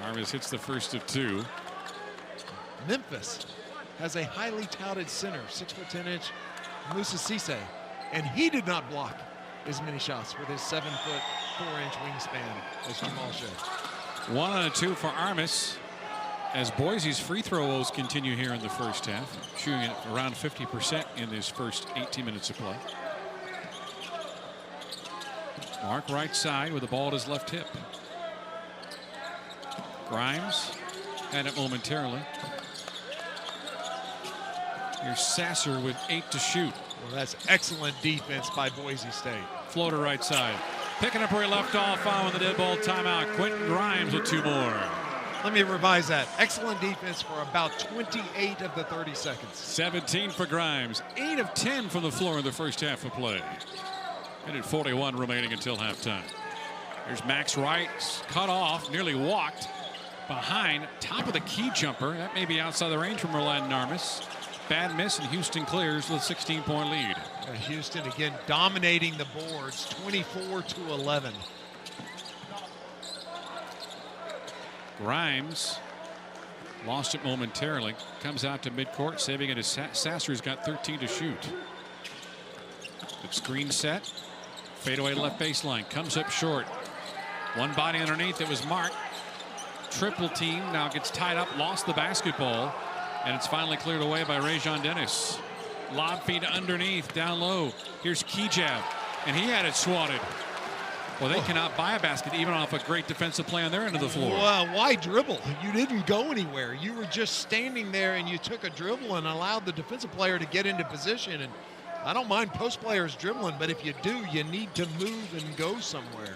Armus hits the first of 2. Memphis has a highly touted center, 6'10" Musa Cisse, and he did not block as many shots with his 7'4" wingspan as Jamal Shedd. 1 on a 2 for Armus, as Boise's free throw woes continue here in the first half, shooting at around 50% in his first 18 minutes of play. Mark right side with the ball at his left hip. Grimes had it momentarily. Here's Sasser with 8 to shoot. Well, that's excellent defense by Boise State. Floater right side. Picking up where he left off following the dead ball timeout. Quinton Grimes with 2 more. Let me revise that. Excellent defense for about 28 of the 30 seconds. 17 for Grimes. 8 of 10 from the floor in the first half of play. And at 41 remaining until halftime. There's Max Wright, cut off, nearly walked behind, top of the key jumper. That may be outside the range from Mladen Armus. Bad miss, and Houston clears with a 16-point lead. Houston again dominating the boards, 24-11. Grimes lost it momentarily. Comes out to midcourt, saving it as Sasser's got 13 to shoot. Good screen set. Fadeaway left baseline. Comes up short. One body underneath. It was Mark. Triple team. Now gets tied up. Lost the basketball. And it's finally cleared away by Rayj Dennis. Lob feed underneath. Down low. Here's Kejab. And he had it swatted. Well, they cannot buy a basket even off a great defensive play on their end of the floor. Well, why dribble? You didn't go anywhere. You were just standing there, and you took a dribble and allowed the defensive player to get into position. And I don't mind post players dribbling, but if you do, you need to move and go somewhere.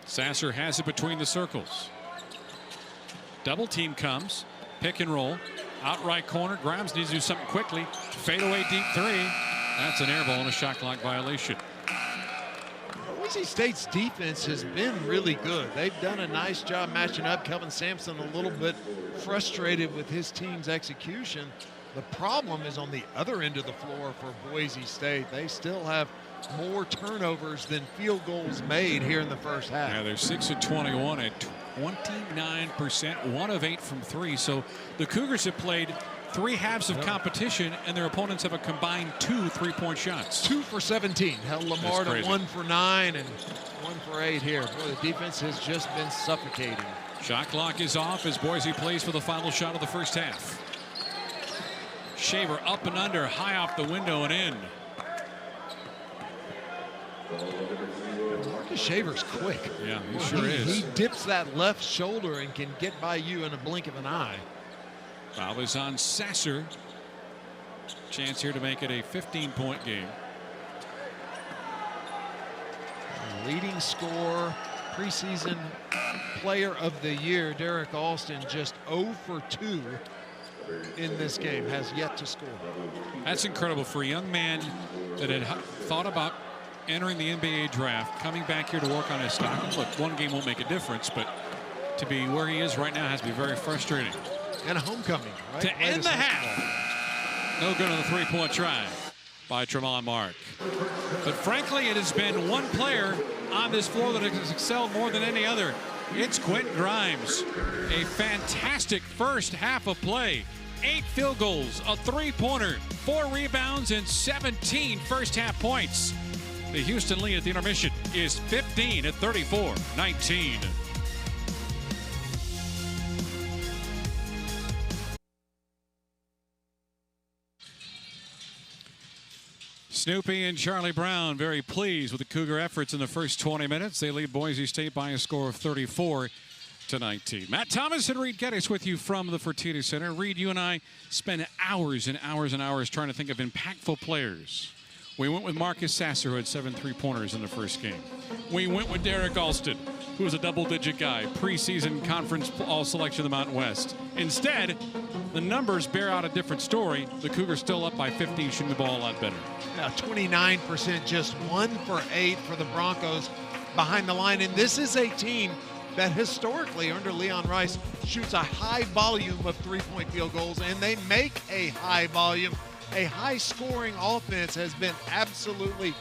Sasser has it between the circles. Double team comes. Pick and roll. Out right corner. Grimes needs to do something quickly. Fadeaway deep 3. That's an air ball and a shot clock violation. Boise State's defense has been really good. They've done a nice job matching up. Kelvin Sampson a little bit frustrated with his team's execution. The problem is on the other end of the floor for Boise State. They still have more turnovers than field goals made here in the first half. Yeah, they're 6 of 21 at 29%, 1 of 8 from 3. So the Cougars have played 3 halves of competition, and their opponents have a combined 2 3-point shots. 2 for 17. Held Lamar to 1 for 9 and 1 for 8 here. Boy, the defense has just been suffocating. Shot clock is off as Boise plays for the final shot of the first half. Shaver up and under, high off the window and in. Marcus Shaver's quick. Yeah, he sure is. He dips that left shoulder and can get by you in a blink of an eye. Foul is on Sasser. Chance here to make it a 15-point game. Leading scorer, preseason player of the year, Derrick Alston, just 0 for 2 in this game, has yet to score. That's incredible for a young man that had thought about entering the NBA draft, coming back here to work on his stock. And look, one game won't make a difference, but to be where he is right now has to be very frustrating. And a homecoming, right? To end the half. No good on the 3-point try by Tremont Mark. But frankly, it has been one player on this floor that has excelled more than any other. It's Quinn Grimes. A fantastic first half of play. 8 field goals, a 3-pointer, 4 rebounds, and 17 first half points. The Houston lead at the intermission is 15 at 34-19. Snoopy and Charlie Brown very pleased with the Cougar efforts in the first 20 minutes. They lead Boise State by a score of 34-19. Matt Thomas and Rayj Dennis with you from the Fertitta Center. Reed, you and I spend hours and hours and hours trying to think of impactful players. We went with Marcus Sasser, who had 7 3-pointers in the first game. We went with Derrick Alston, who was a double-digit guy, preseason conference all-selection of the Mountain West. Instead, the numbers bear out a different story. The Cougars still up by 15, shooting the ball a lot better. Now 29%, just 1 for 8 for the Broncos behind the line. And this is a team that historically, under Leon Rice, shoots a high volume of 3-point field goals, and they make a high volume. A high-scoring offense has been absolutely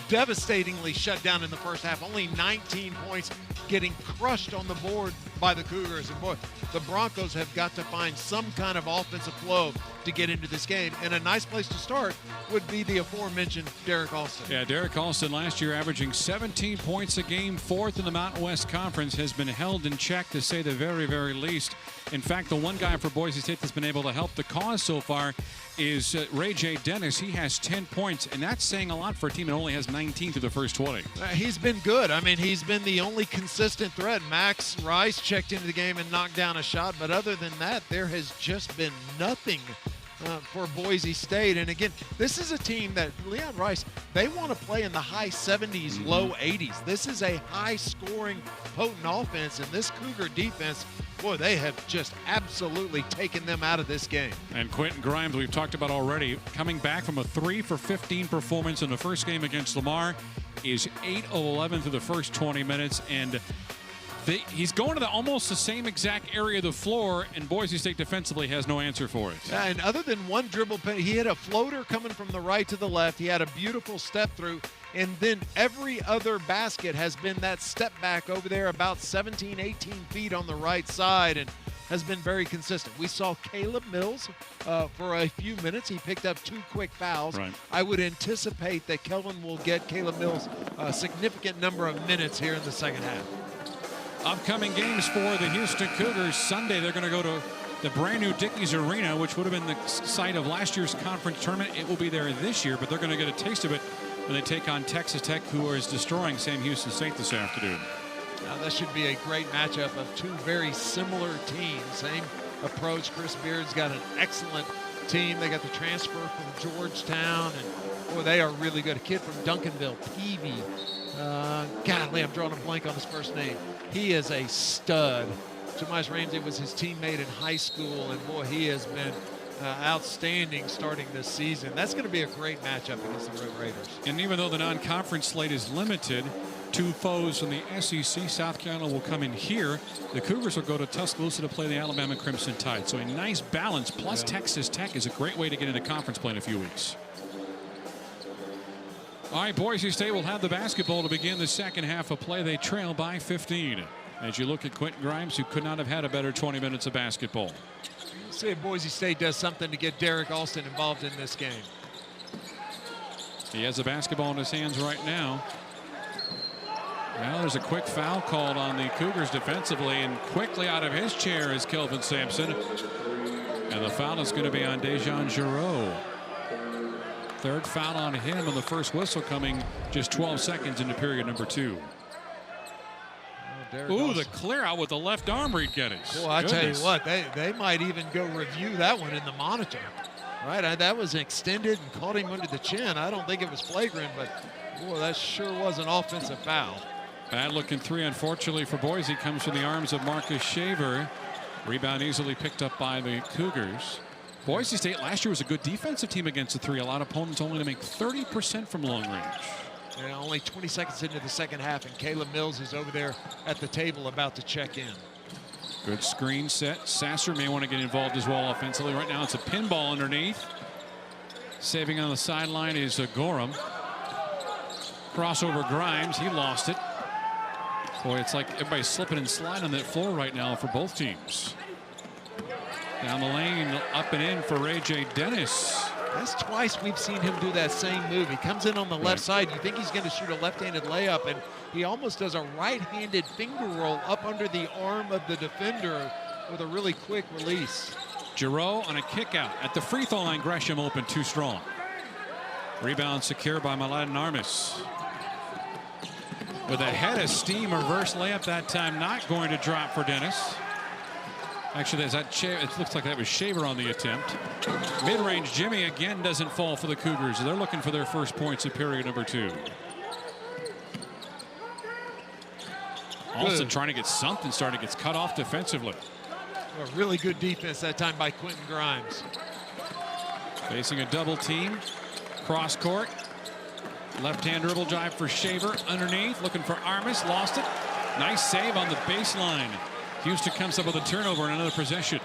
devastatingly shut down in the first half. Only 19 points, getting crushed on the board by the Cougars. And boy, the Broncos have got to find some kind of offensive flow to get into this game. And a nice place to start would be the aforementioned Derrick Alston. Yeah, Derrick Alston last year averaging 17 points a game, 4th in the Mountain West Conference, has been held in check to say the very, very least. In fact, the one guy for Boise State that's been able to help the cause so far is Rayj Dennis. He has 10 points, and that's saying a lot for a team that only has 19 through the first 20. He's been good. I mean, he's been the only consistent threat. Max Rice checked into the game and knocked down a shot, but other than that, there has just been nothing for Boise State. And again, this is a team that Leon Rice, they want to play in the high 70s, low 80s. This is a high-scoring, potent offense, and this Cougar defense, boy, they have just absolutely taken them out of this game. And Quentin Grimes, we've talked about already, coming back from a 3 for 15 performance in the first game against Lamar, is 8 of 11 through the first 20 minutes, and he's going to almost the same exact area of the floor, and Boise State defensively has no answer for it. Yeah, and other than one dribble, he had a floater coming from the right to the left. He had a beautiful step through, and then every other basket has been that step back over there about 17, 18 feet on the right side, and has been very consistent. We saw Kayla Mills for a few minutes. He picked up 2 quick fouls. Right. I would anticipate that Kelvin will get Kayla Mills a significant number of minutes here in the second half. Upcoming games for the Houston Cougars. Sunday, they're going to go to the brand new Dickies Arena, which would have been the site of last year's conference tournament. It will be there this year, but they're going to get a taste of it when they take on Texas Tech, who is destroying Sam Houston State this afternoon. Now, that should be a great matchup of 2 very similar teams. Same approach. Chris Beard's got an excellent team. They got the transfer from Georgetown, and boy, they are really good. A kid from Duncanville, Peavy. Golly, I'm drawing a blank on his first name. He is a stud. Tomas Ramsey was his teammate in high school, and boy, he has been outstanding starting this season. That's going to be a great matchup against the Red Raiders. And even though the non-conference slate is limited, 2 foes in the SEC, South Carolina will come in here. The Cougars will go to Tuscaloosa to play the Alabama Crimson Tide. So a nice balance, plus Texas Tech is a great way to get into conference play in a few weeks. All right, Boise State will have the basketball to begin the second half of play. They trail by 15. As you look at Quentin Grimes, who could not have had a better 20 minutes of basketball. Let's see if Boise State does something to get Derrick Alston involved in this game. He has the basketball in his hands right now. Well, there's a quick foul called on the Cougars defensively, and quickly out of his chair is Kelvin Sampson. And the foul is going to be on Dejan Giroux. 3rd foul on him, and the first whistle coming just 12 seconds into period number 2. Ooh, the clear out with the left arm, Rayj Dennis. Well, I tell you what, they might even go review that one in the monitor. Right, that was extended and caught him under the chin. I don't think it was flagrant, but boy, that sure was an offensive foul. Bad looking 3, unfortunately for Boise, comes from the arms of Marcus Shaver. Rebound easily picked up by the Cougars. Boise State last year was a good defensive team against the 3. A lot of opponents only to make 30% from long range. And only 20 seconds into the second half, and Kayla Mills is over there at the table about to check in. Good screen set. Sasser may want to get involved as well offensively. Right now it's a pinball underneath. Saving on the sideline is Gorham. Crossover Grimes. He lost it. Boy, it's like everybody's slipping and sliding on that floor right now for both teams. Down the lane, up and in for Rayj Dennis. That's twice we've seen him do that same move. He comes in on the left side. You think he's going to shoot a left-handed layup, and he almost does a right-handed finger roll up under the arm of the defender with a really quick release. Giroux on a kick out. At the free throw line, Gresham open too strong. Rebound secure by Mladen Armus. With a head of steam reverse layup that time, not going to drop for Dennis. Actually, it looks like that was Shaver on the attempt. Mid-range Jimmy again doesn't fall for the Cougars. They're looking for their first points in period number 2. Also trying to get something started, gets cut off defensively. A really good defense that time by Quinton Grimes. Facing a double team. Cross court. Left-hand dribble drive for Shaver. Underneath, looking for Armus. Lost it. Nice save on the baseline. Houston comes up with a turnover and another possession.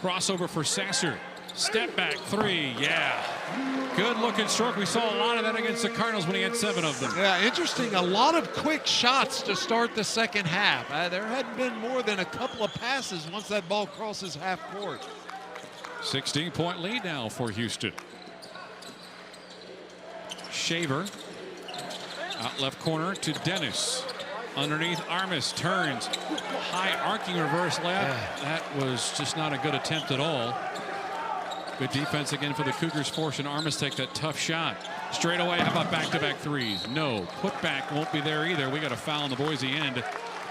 Crossover for Sasser. Step back 3. Yeah. Good looking stroke. We saw a lot of that against the Cardinals when he had 7 of them. Yeah, interesting. A lot of quick shots to start the second half. There hadn't been more than a couple of passes once that ball crosses half court. 16-point lead now for Houston. Shaver. Out left corner to Dennis. Underneath, Armus turns. High arcing reverse layup. That was just not a good attempt at all. Good defense again for the Cougars, forcing Armus take that tough shot. Straight away, how about back-to-back threes? No. Putback won't be there either. We got a foul on the Boise end.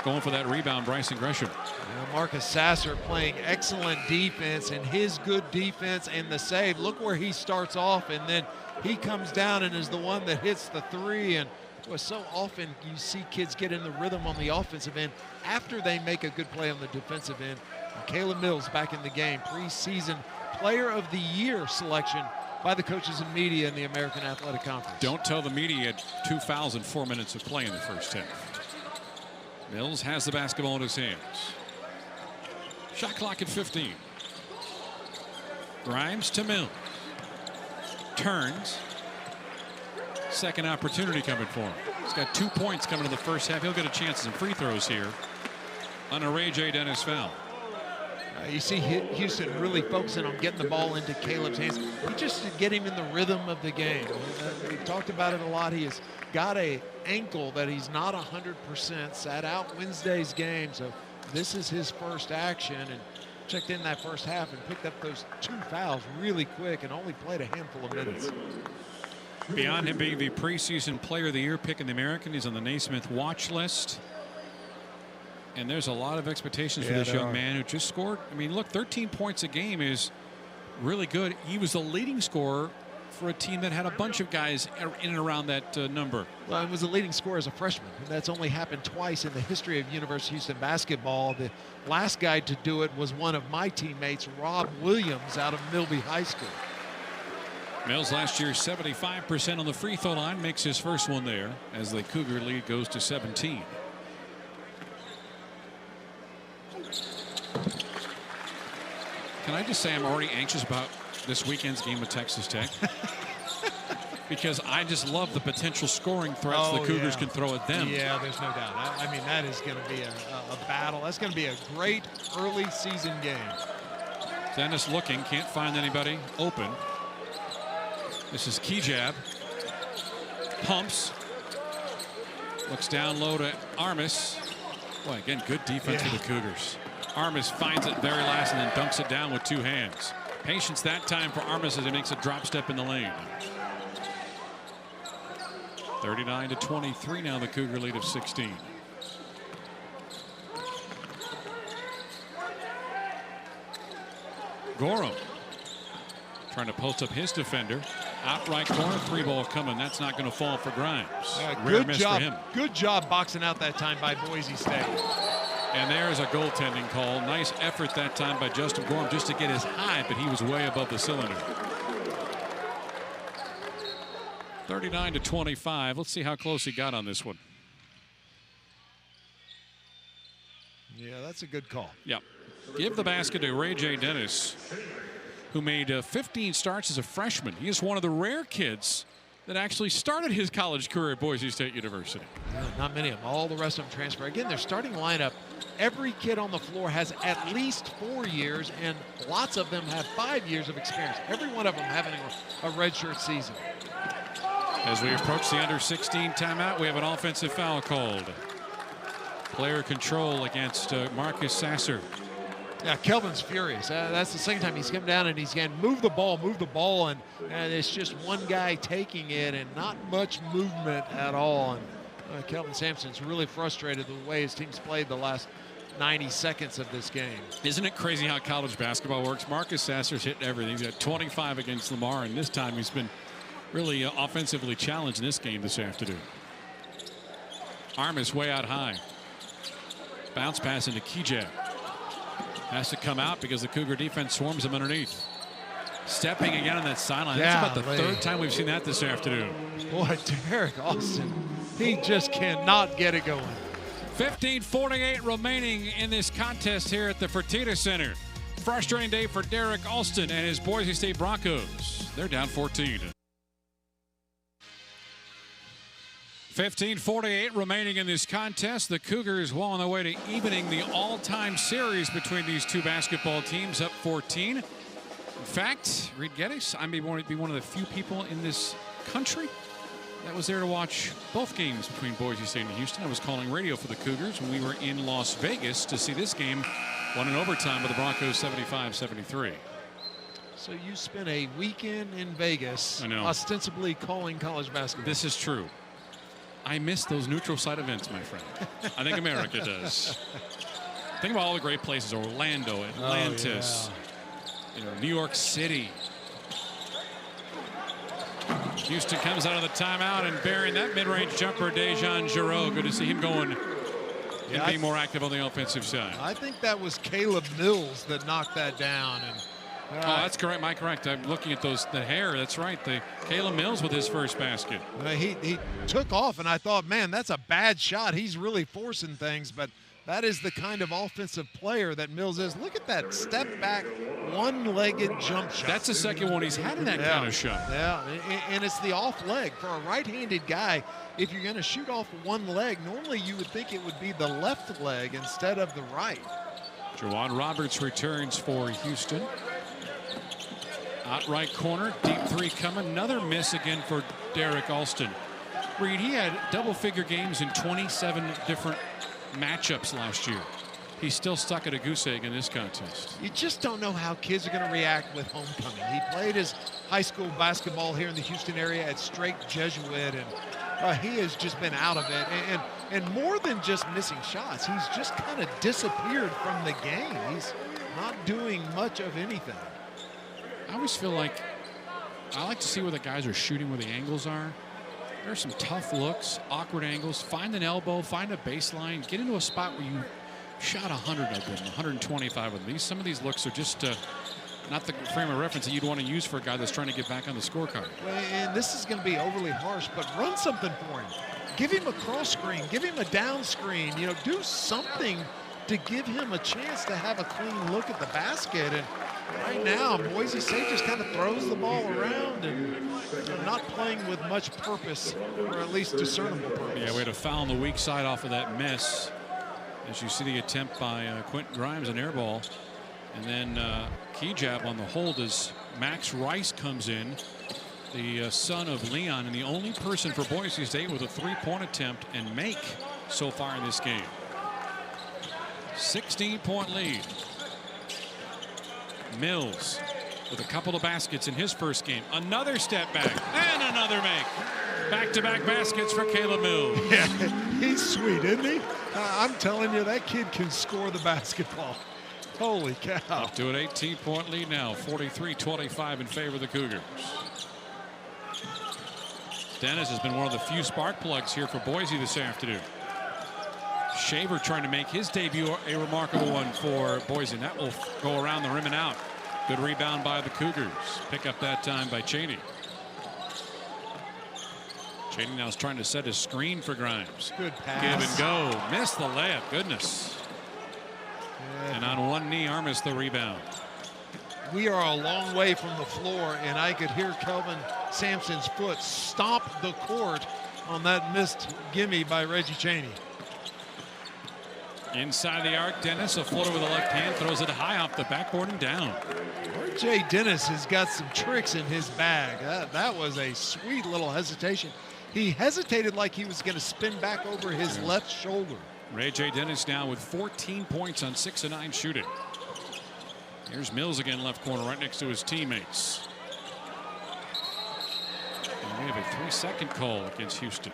Going for that rebound, Bryson Gresham. Marcus Sasser playing excellent defense, and his good defense and the save. Look where he starts off, and then he comes down and is the one that hits the 3. And well, so often you see kids get in the rhythm on the offensive end after they make a good play on the defensive end. And Kayla Mills back in the game. Preseason Player of the Year selection by the coaches and media in the American Athletic Conference. Don't tell the media he had 2 fouls and 4 minutes of play in the first half. Mills has the basketball in his hands. Shot clock at 15. Grimes to Mills. Turns. Second opportunity coming for him. He's got 2 points coming to the first half. He'll get a chance at some free throws here on a Rayj Dennis foul. You see Houston really focusing on getting the ball into Caleb's hands. Just to get him in the rhythm of the game. We've talked about it a lot. He has got an ankle that he's not 100%. Sat out Wednesday's game, so this is his first action. And checked in that first half and picked up those 2 fouls really quick and only played a handful of minutes. Beyond him being the preseason Player of the Year pick in the American, he's on the Naismith watch list. And there's a lot of expectations for this young man who just scored. I mean, look, 13 points a game is really good. He was the leading scorer for a team that had a bunch of guys in and around that number. Well, he was the leading scorer as a freshman, and that's only happened twice in the history of University of Houston basketball. The last guy to do it was one of my teammates, Rob Williams, out of Milby High School. Mills last year 75% on the free throw line, makes his first one there as the Cougar lead goes to 17. Can I just say I'm already anxious about this weekend's game with Texas Tech? Because I just love the potential scoring threats the Cougars can throw at them. Yeah, there's no doubt. I mean, that is going to be a battle. That's going to be a great early season game. Dennis looking, can't find anybody open. This is Kejab. Pumps. Looks down low to Armus. Boy, again, good defense for the Cougars. Armus finds it very last and then dunks it down with 2 hands. Patience that time for Armus as he makes a drop step in the lane. 39-23 now, the Cougar lead of 16. Gorham trying to post up his defender. Out right corner, 3 ball coming. That's not going to fall for Grimes. Good job. Good job boxing out that time by Boise State. And there's a goaltending call. Nice effort that time by Justin Gorham just to get his high, but he was way above the cylinder. 39-25. Let's see how close he got on this one. Yeah, that's a good call. Yep. Give the basket to Rayj Dennis, who made 15 starts as a freshman. He is one of the rare kids that actually started his college career at Boise State University. Not many of them. All the rest of them transfer. Again, their starting lineup, every kid on the floor has at least 4 years, and lots of them have 5 years of experience. Every one of them having a redshirt season. As we approach the under-16 timeout, we have an offensive foul called. Player control against Marcus Sasser. Yeah, Kelvin's furious. That's the second time he's come down and he's going, move the ball, and it's just one guy taking it and not much movement at all. And Kelvin Sampson's really frustrated the way his team's played the last 90 seconds of this game. Isn't it crazy how college basketball works? Marcus Sasser's hitting everything. He's got 25 against Lamar, and this time he's been really offensively challenged in this game this afternoon. Armus way out high. Bounce pass into Keyjab. Has to come out because the Cougar defense swarms him underneath. Stepping again on that sideline. That's about the third time we've seen that this afternoon. Boy, Derrick Alston, he just cannot get it going. 15:48 remaining in this contest here at the Fertitta Center. Frustrating day for Derrick Alston and his Boise State Broncos. They're down 14. 15:48 remaining in this contest. The Cougars well on their way to evening the all-time series between these two basketball teams, up 14. In fact, Rayj Dennis, I may be one of the few people in this country that was there to watch both games between Boise State and Houston. I was calling radio for the Cougars when we were in Las Vegas to see this game won in overtime by the Broncos 75-73. So you spent a weekend in Vegas ostensibly calling college basketball. This is true. I miss those neutral site events, my friend. I think America does. Think about all the great places: Orlando, Atlantis, New York City. Houston comes out of the timeout and burying that mid-range jumper, Dejan Giroux. Good to see him going and being more active on the offensive side. I think that was Kayla Mills that knocked that down. And that's correct, Mike. Correct. I'm looking at the hair. That's right. Kayla Mills with his first basket. He took off, and I thought, man, that's a bad shot. He's really forcing things, but that is the kind of offensive player that Mills is. Look at that step back, one-legged jump shot. That's the second one he's had in that kind of shot. Yeah, and it's the off leg. For a right-handed guy, if you're going to shoot off one leg, normally you would think it would be the left leg instead of the right. Jawan Roberts returns for Houston. Out right corner, deep three coming. Another miss again for Derrick Alston. Reed, he had double-figure games in 27 different matchups last year. He's still stuck at a goose egg in this contest. You just don't know how kids are going to react with homecoming. He played his high school basketball here in the Houston area at Straight Jesuit, and he has just been out of it. And more than just missing shots, he's just kind of disappeared from the game. He's not doing much of anything. I always feel like I like to see where the guys are shooting, where the angles are. There are some tough looks, awkward angles. Find an elbow, find a baseline, get into a spot where you shot 100 of them, 125 of them. Some of these looks are just not the frame of reference that you'd want to use for a guy that's trying to get back on the scorecard. Well, and this is going to be overly harsh, but run something for him. Give him a cross screen, give him a down screen. Do something to give him a chance to have a clean look at the basket. And right now, Boise State just kind of throws the ball around and not playing with much purpose, or at least discernible purpose. Yeah, we had a foul on the weak side off of that miss. As you see the attempt by Quentin Grimes, an air ball. And then Keyjab on the hold as Max Rice comes in, the son of Leon, and the only person for Boise State with a three-point attempt and make so far in this game. 16-point lead. Mills with a couple of baskets in his first game. Another step back and another make. Back-to-back baskets for Kayla Mills. Yeah, he's sweet, isn't he? I'm telling you, that kid can score the basketball. Holy cow. Up to an 18-point lead now, 43-25 in favor of the Cougars. Dennis has been one of the few spark plugs here for Boise this afternoon. Shaver trying to make his debut a remarkable one for Boise, and that will go around the rim and out. Good rebound by the Cougars. Pick up that time by Cheney. Cheney now is trying to set a screen for Grimes. Good pass. Give and go. Missed the layup. Goodness. Yeah. And on one knee, Armus the rebound. we are a long way from the floor, and I could hear Kelvin Sampson's foot stomp the court on that missed gimme by Reggie Chaney. Inside the arc, Dennis, a floater with the left hand, throws it high off the backboard and down. Rayj Dennis has got some tricks in his bag. That was a sweet little hesitation. He hesitated like he was going to spin back over his left shoulder. Rayj Dennis now with 14 points on 6 of 9 shooting. Here's Mills again, left corner, right next to his teammates. And we have a 3-second call against Houston.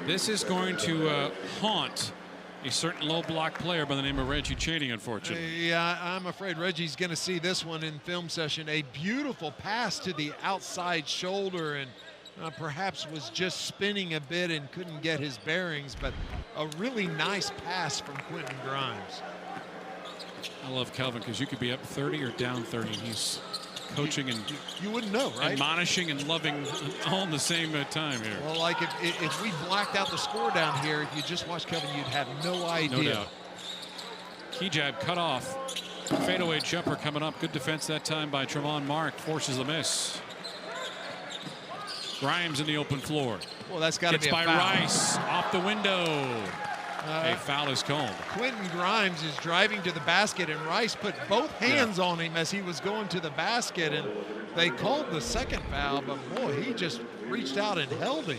This is going to haunt a certain low block player by the name of Reggie Chaney, unfortunately. Yeah, I'm afraid Reggie's going to see this one in film session. A beautiful pass to the outside shoulder, and perhaps was just spinning a bit and couldn't get his bearings, but a really nice pass from Quentin Grimes. I love Kelvin because you could be up 30 or down 30, and he's coaching and you wouldn't know, right? Admonishing and loving all in the same time here. Well, like if we blacked out the score down here, if you just watched Kelvin, you'd have no idea. No doubt. Key jab cut off. Fadeaway jumper coming up. Good defense that time by Tremont Mark. Forces the miss. Grimes in the open floor. Well, that's got to be a foul. By Rice off the window. A foul is called. Quinton Grimes is driving to the basket, and Rice put both hands on him as he was going to the basket, and they called the second foul, but boy, he just reached out and held him.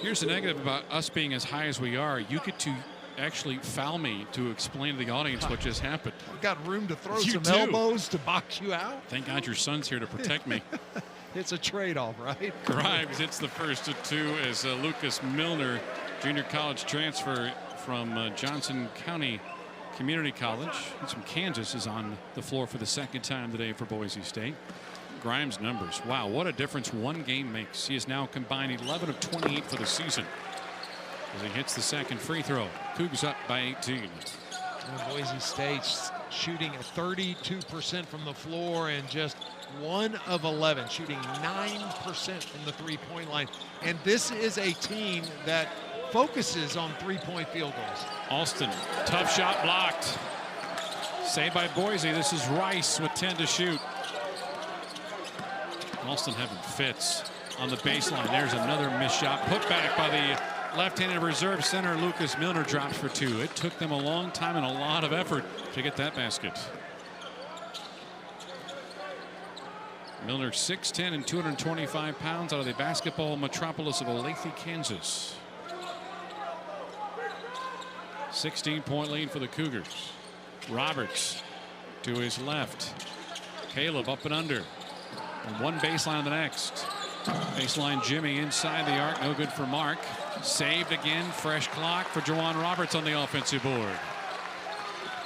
Here's the negative about us being as high as we are. You get to actually foul me to explain to the audience what just happened. I've got room to throw some elbows to box you out. Thank God your son's here to protect me. It's a trade-off, right? Grimes hits the first of two as Lucas Milner, junior college transfer from Johnson County Community College. He's from Kansas, is on the floor for the second time today for Boise State. Grimes' numbers. Wow, what a difference one game makes. He is now combined 11 of 28 for the season as he hits the second free throw. Cougs up by 18. Boise State shooting 32% from the floor and just 1 of 11, shooting 9% from the three-point line. And this is a team that focuses on three-point field goals. Alston, tough shot blocked. Saved by Boise. This is Rice with 10 to shoot. Alston having fits on the baseline. There's another missed shot. Put back by the left-handed reserve center. Lucas Milner drops for 2. It took them a long time and a lot of effort to get that basket. Milner 6'10" and 225 pounds out of the basketball metropolis of Olathe, Kansas. 16-point lead for the Cougars. Roberts to his left. Caleb up and under. And one baseline on the next. Baseline Jimmy inside the arc. No good for Mark. Saved again. Fresh clock for Juwan Roberts on the offensive board.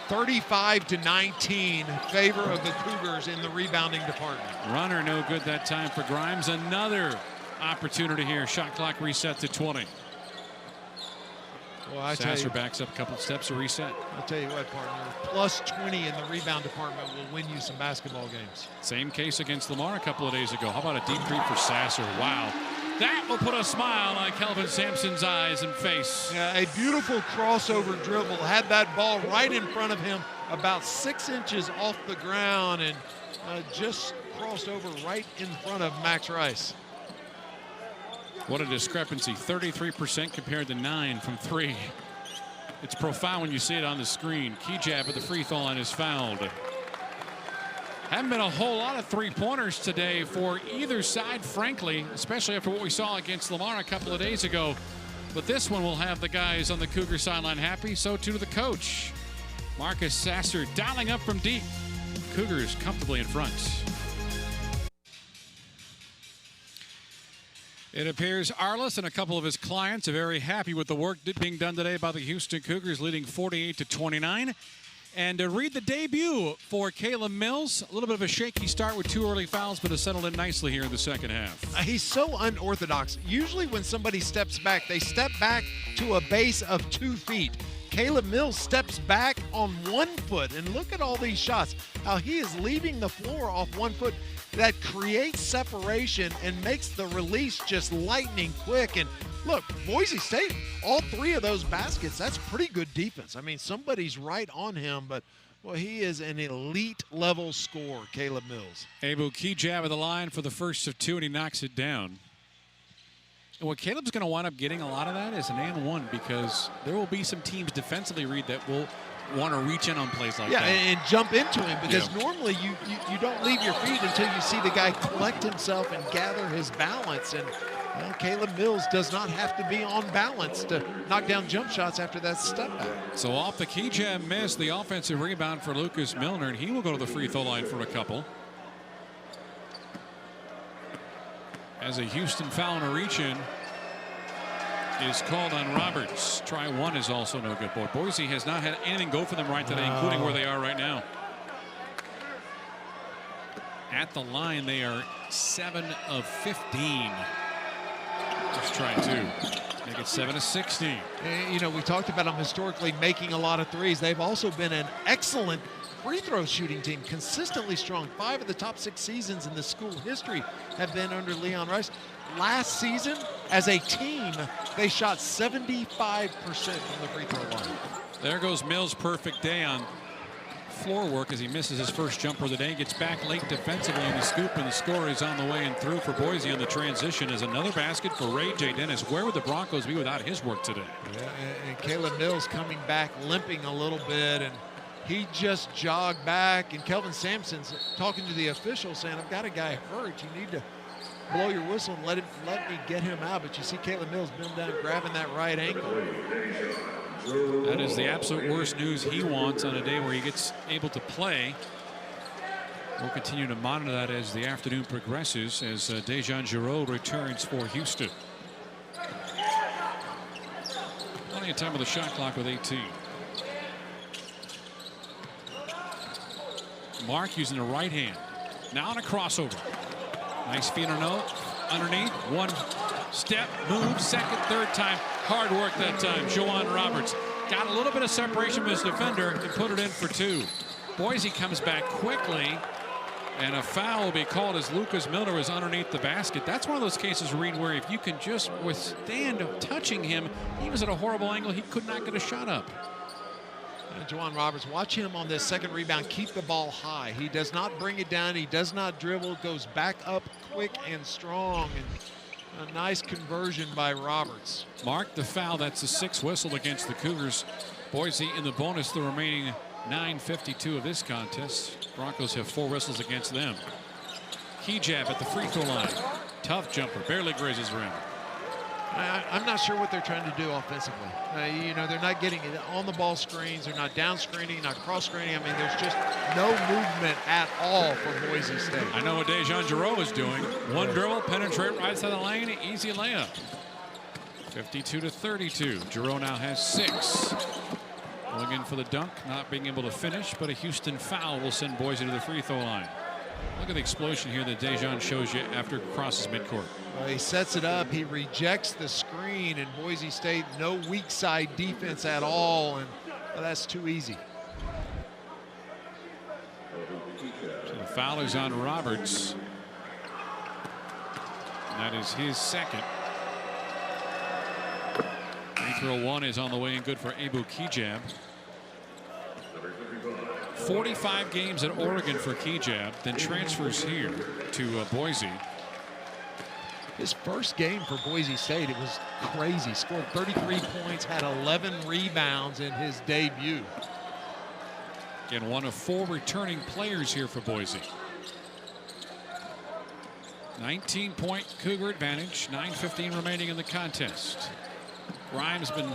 35-19 favor of the Cougars in the rebounding department. Runner no good that time for Grimes. Another opportunity here. Shot clock reset to 20. Well, Sasser backs up a couple steps to reset. I'll tell you what, partner, plus 20 in the rebound department will win you some basketball games. Same case against Lamar a couple of days ago. How about a deep three for Sasser? Wow. That will put a smile on Kelvin Sampson's eyes and face. Yeah, a beautiful crossover dribble. Had that ball right in front of him, about 6 inches off the ground, and just crossed over right in front of Max Rice. What a discrepancy. 33% compared to 9 from 3. It's profound when you see it on the screen. Key jab at the free throw line is fouled. Haven't been a whole lot of three-pointers today for either side, frankly, especially after what we saw against Lamar a couple of days ago. But this one will have the guys on the Cougar sideline happy. So too the coach. Marcus Sasser dialing up from deep. Cougars comfortably in front. It appears Arliss and a couple of his clients are very happy with the work being done today by the Houston Cougars, leading 48-29. And to read the debut for Kayla Mills, a little bit of a shaky start with 2 early fouls, but has settled in nicely here in the second half. He's so unorthodox. Usually when somebody steps back, they step back to a base of 2 feet. Kayla Mills steps back on 1 foot, and look at all these shots, how he is leaving the floor off 1 foot. That creates separation and makes the release just lightning quick. And look, Boise State, all 3 of those baskets, that's pretty good defense. I mean, somebody's right on him, but Well, he is an elite-level scorer, Kayla Mills. Abu Kijab of the line for the first of two, and he knocks it down. And what Caleb's going to wind up getting a lot of that is an and one, because there will be some teams defensively, Reed, that will want to reach in on plays like that. Yeah, and jump into him, because normally you don't leave your feet until you see the guy collect himself and gather his balance. And Kayla Mills does not have to be on balance to knock down jump shots after that step back. So off the Kijab miss, the offensive rebound for Lucas Milner, and he will go to the free throw line for a couple. As a Houston foul and a reach-in is called on Roberts. Try one is also no good. Boy, Boise has not had anything go for them right today, including where they are right now. At the line, they are 7 of 15. Just try two. Make it 7 of 16. And, you know, we talked about them historically making a lot of threes. They've also been an excellent free throw shooting team, consistently strong. 5 of the top 6 seasons in the school history have been under Leon Rice. Last season, as a team, they shot 75% from the free throw line. There goes Mills' perfect day on floor work as he misses his first jumper of the day. Gets back late defensively in the scoop, and the score is on the way and through for Boise on the transition. As another basket for Rayj Dennis. Where would the Broncos be without his work today? Yeah, and Kayla Mills coming back limping a little bit, and he just jogged back. And Kelvin Sampson's talking to the official saying, I've got a guy hurt. You need to blow your whistle and let me get him out. But you see Kayla Mills bend down grabbing that right ankle. That is the absolute worst news he wants on a day where he gets able to play. We'll continue to monitor that as the afternoon progresses, as Dejan Giroux returns for Houston. Plenty of time with the shot clock with 18. Mark using the right hand. Now on a crossover. Nice feet underneath. One step, move, second, third time. Hard work that time. Joanne Roberts got a little bit of separation from his defender and put it in for 2. Boise comes back quickly, and a foul will be called as Lucas Milner was underneath the basket. That's one of those cases, Reed, where if you can just withstand touching him, he was at a horrible angle. He could not get a shot up. Joanne Roberts, watch him on this second rebound, keep the ball high. He does not bring it down. He does not dribble, goes back up quick and strong. And a nice conversion by Roberts. Mark the foul. That's the 6th whistle against the Cougars. Boise in the bonus the remaining 9:52 of this contest. Broncos have 4 whistles against them. Kijab at the free throw line. Tough jumper, barely grazes rim. I'm not sure what they're trying to do offensively. You know, they're not getting it on the ball screens. They're not down screening, not cross screening. I mean, there's just no movement at all for Boise State. I know what Dejan Giroux is doing. One dribble, penetrate right side of the lane, easy layup. 52-32. Giroux now has 6. Going in for the dunk, not being able to finish, but a Houston foul will send Boise to the free throw line. Look at the explosion here that Dejan shows you after it crosses midcourt. He sets it up, he rejects the screen, and Boise State, no weak side defense at all, and that's too easy. So the foul is on Roberts. And that is his second. Free throw 1 is on the way and good for Abu Kijab. 45 games at Oregon for Kijab, then transfers here to Boise. His first game for Boise State, it was crazy. Scored 33 points, had 11 rebounds in his debut. Again, one of 4 returning players here for Boise. 19-point Cougar advantage, 9:15 remaining in the contest. Grimes been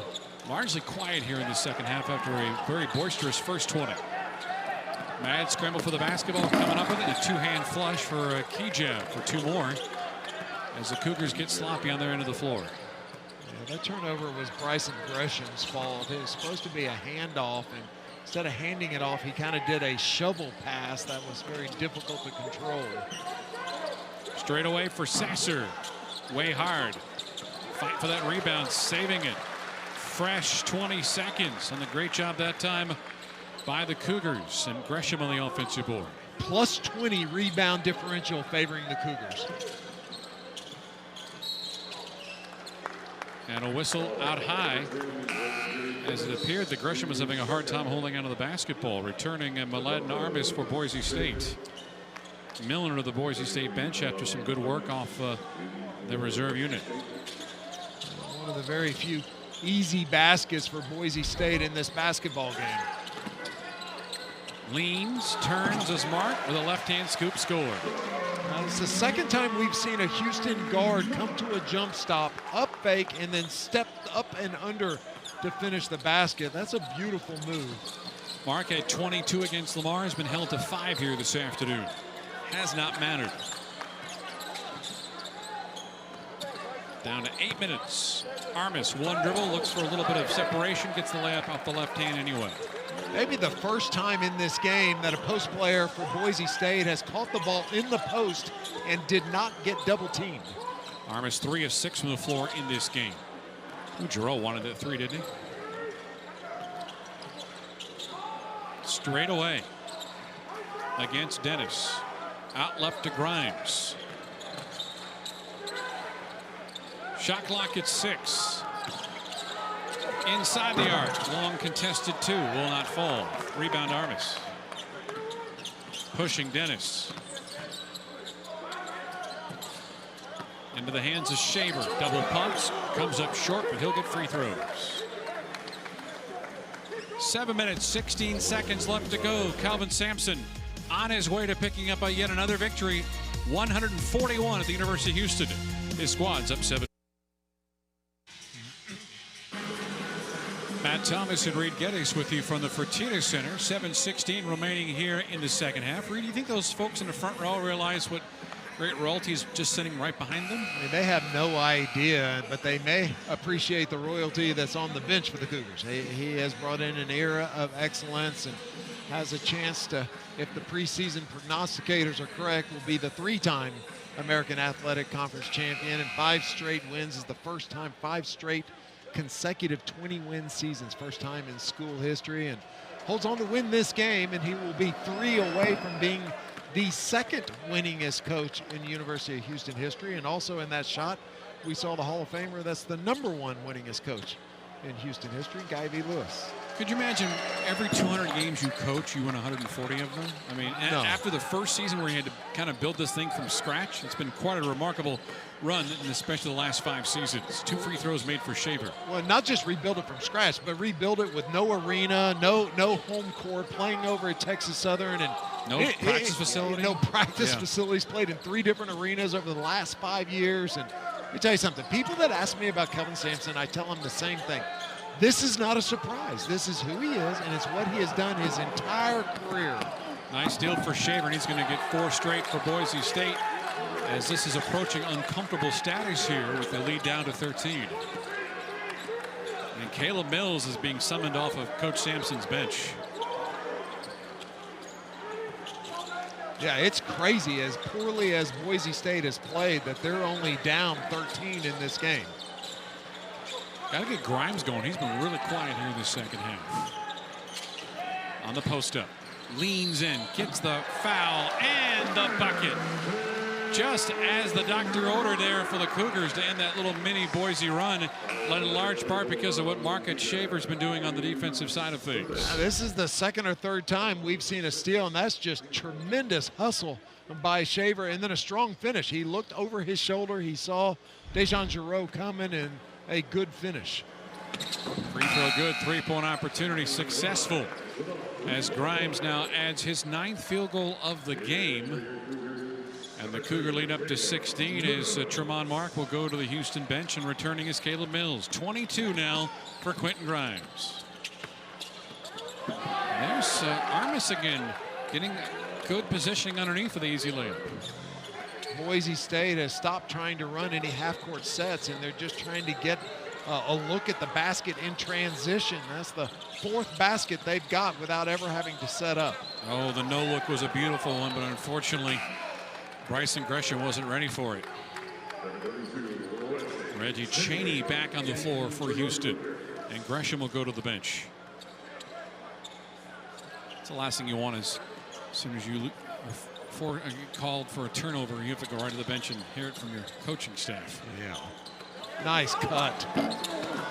largely quiet here in the second half after a very boisterous first 20. Mad scramble for the basketball, coming up with it. A 2-hand flush for Kijab for 2 more as the Cougars get sloppy on their end of the floor. Yeah, that turnover was Bryson Gresham's fault. It was supposed to be a handoff, and instead of handing it off, he kind of did a shovel pass that was very difficult to control. Straight away for Sasser. Way hard. Fight for that rebound, saving it. Fresh 20 seconds, and a great job that time by the Cougars, and Gresham on the offensive board. Plus 20 rebound differential favoring the Cougars. And a whistle out high, as it appeared that Gresham was having a hard time holding onto the basketball. Returning Mladen Armus for Boise State. Miller to the Boise State bench after some good work off the reserve unit. One of the very few easy baskets for Boise State in this basketball game. Leans, turns as Mark with a left-hand scoop score. Now, it's the second time we've seen a Houston guard come to a jump stop, up fake, and then step up and under to finish the basket. That's a beautiful move. Mark at 22 against Lamar, has been held to 5 here this afternoon. Has not mattered. Down to 8 minutes. Armus, one dribble, looks for a little bit of separation, gets the layup off the left hand anyway. Maybe the first time in this game that a post player for Boise State has caught the ball in the post and did not get double teamed. Armus 3 of 6 from the floor in this game. Giroux wanted that 3, didn't he? Straight away against Dennis. Out left to Grimes. Shot clock at 6. Inside the arc. Long contested 2. Will not fall. Rebound Armus. Pushing Dennis. Into the hands of Shaver. Double pumps. Comes up short, but he'll get free throws. 7 minutes, 16 seconds left to go. Calvin Sampson on his way to picking up yet another victory. 141 at the University of Houston. His squad's up 7. Matt Thomas and Rayj Dennis with you from the Fertitta Center. 7:16 remaining here in the second half. Rayj, do you think those folks in the front row realize what great royalty is just sitting right behind them? I mean, they have no idea, but they may appreciate the royalty that's on the bench for the Cougars. He has brought in an era of excellence and has a chance to, if the preseason prognosticators are correct, will be the 3-time American Athletic Conference champion, and 5 straight wins is the first time 5 straight consecutive 20-win seasons, first time in school history, and holds on to win this game, and he will be 3 away from being the second winningest coach in University of Houston history. And also in that shot, we saw the Hall of Famer that's the #1 winningest coach in Houston history, Guy V. Lewis. Could you imagine every 200 games you coach, you win 140 of them? I mean, No. After the first season where you had to kind of build this thing from scratch, it's been quite a remarkable run, and especially the last 5 seasons. 2 free throws made for Shaver. Well, not just rebuild it from scratch, but rebuild it with no arena, no home court, playing over at Texas Southern, and no practice facility. No practice facilities. Played in 3 different arenas over the last 5 years. And let me tell you something. People that ask me about Calvin Sampson, I tell them the same thing. This is not a surprise. This is who he is, and it's what he has done his entire career. Nice deal for Shaver, and he's going to get 4 straight for Boise State, as this is approaching uncomfortable status here with the lead down to 13. And Kayla Mills is being summoned off of Coach Sampson's bench. Yeah, it's crazy, as poorly as Boise State has played, that they're only down 13 in this game. Got to get Grimes going. He's been really quiet here in the second half. On the post-up. Leans in, gets the foul, and the bucket. Just as the doctor ordered there for the Cougars to end that little mini Boise run, led in large part because of what Marcus Shaver's been doing on the defensive side of things. Now, this is the 2nd or 3rd time we've seen a steal, and that's just tremendous hustle by Shaver, and then a strong finish. He looked over his shoulder. He saw Dejan Giroux coming, and a good finish. Free throw good, 3-point opportunity successful, as Grimes now adds his 9th field goal of the game. And the Cougar lead up to 16 as Tremont Mark will go to the Houston bench, and returning is Kayla Mills. 22 now for Quentin Grimes. There's Armus again, getting good positioning underneath for the easy layup. Boise State has stopped trying to run any half-court sets, and they're just trying to get a look at the basket in transition. That's the 4th basket they've got without ever having to set up. Oh, the no-look was a beautiful one, but unfortunately, Bryson Gresham wasn't ready for it. Reggie Chaney back on the floor for Houston, and Gresham will go to the bench. It's the last thing you want is, as soon as you called for a turnover, you have to go right to the bench and hear it from your coaching staff. Yeah. Nice cut.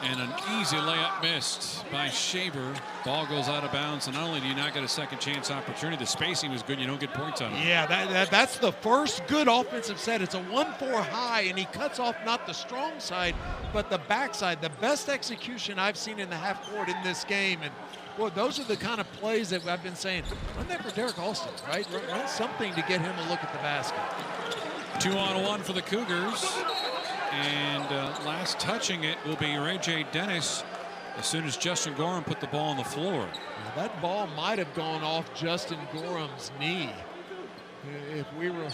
And an easy layup missed by Shaver. Ball goes out of bounds, and not only do you not get a second chance opportunity, the spacing was good. You don't get points on it. Yeah, that's the first good offensive set. It's a 1-4 high, and he cuts off not the strong side, but the backside. The best execution I've seen in the half court in this game. And well, those are the kind of plays that I've been saying. Run that for Derrick Alston, right? Run something to get him a look at the basket. 2-on-1 for the Cougars. And last touching it will be Rayj Dennis as soon as Justin Gorham put the ball on the floor. Now that ball might have gone off Justin Gorham's knee. If we were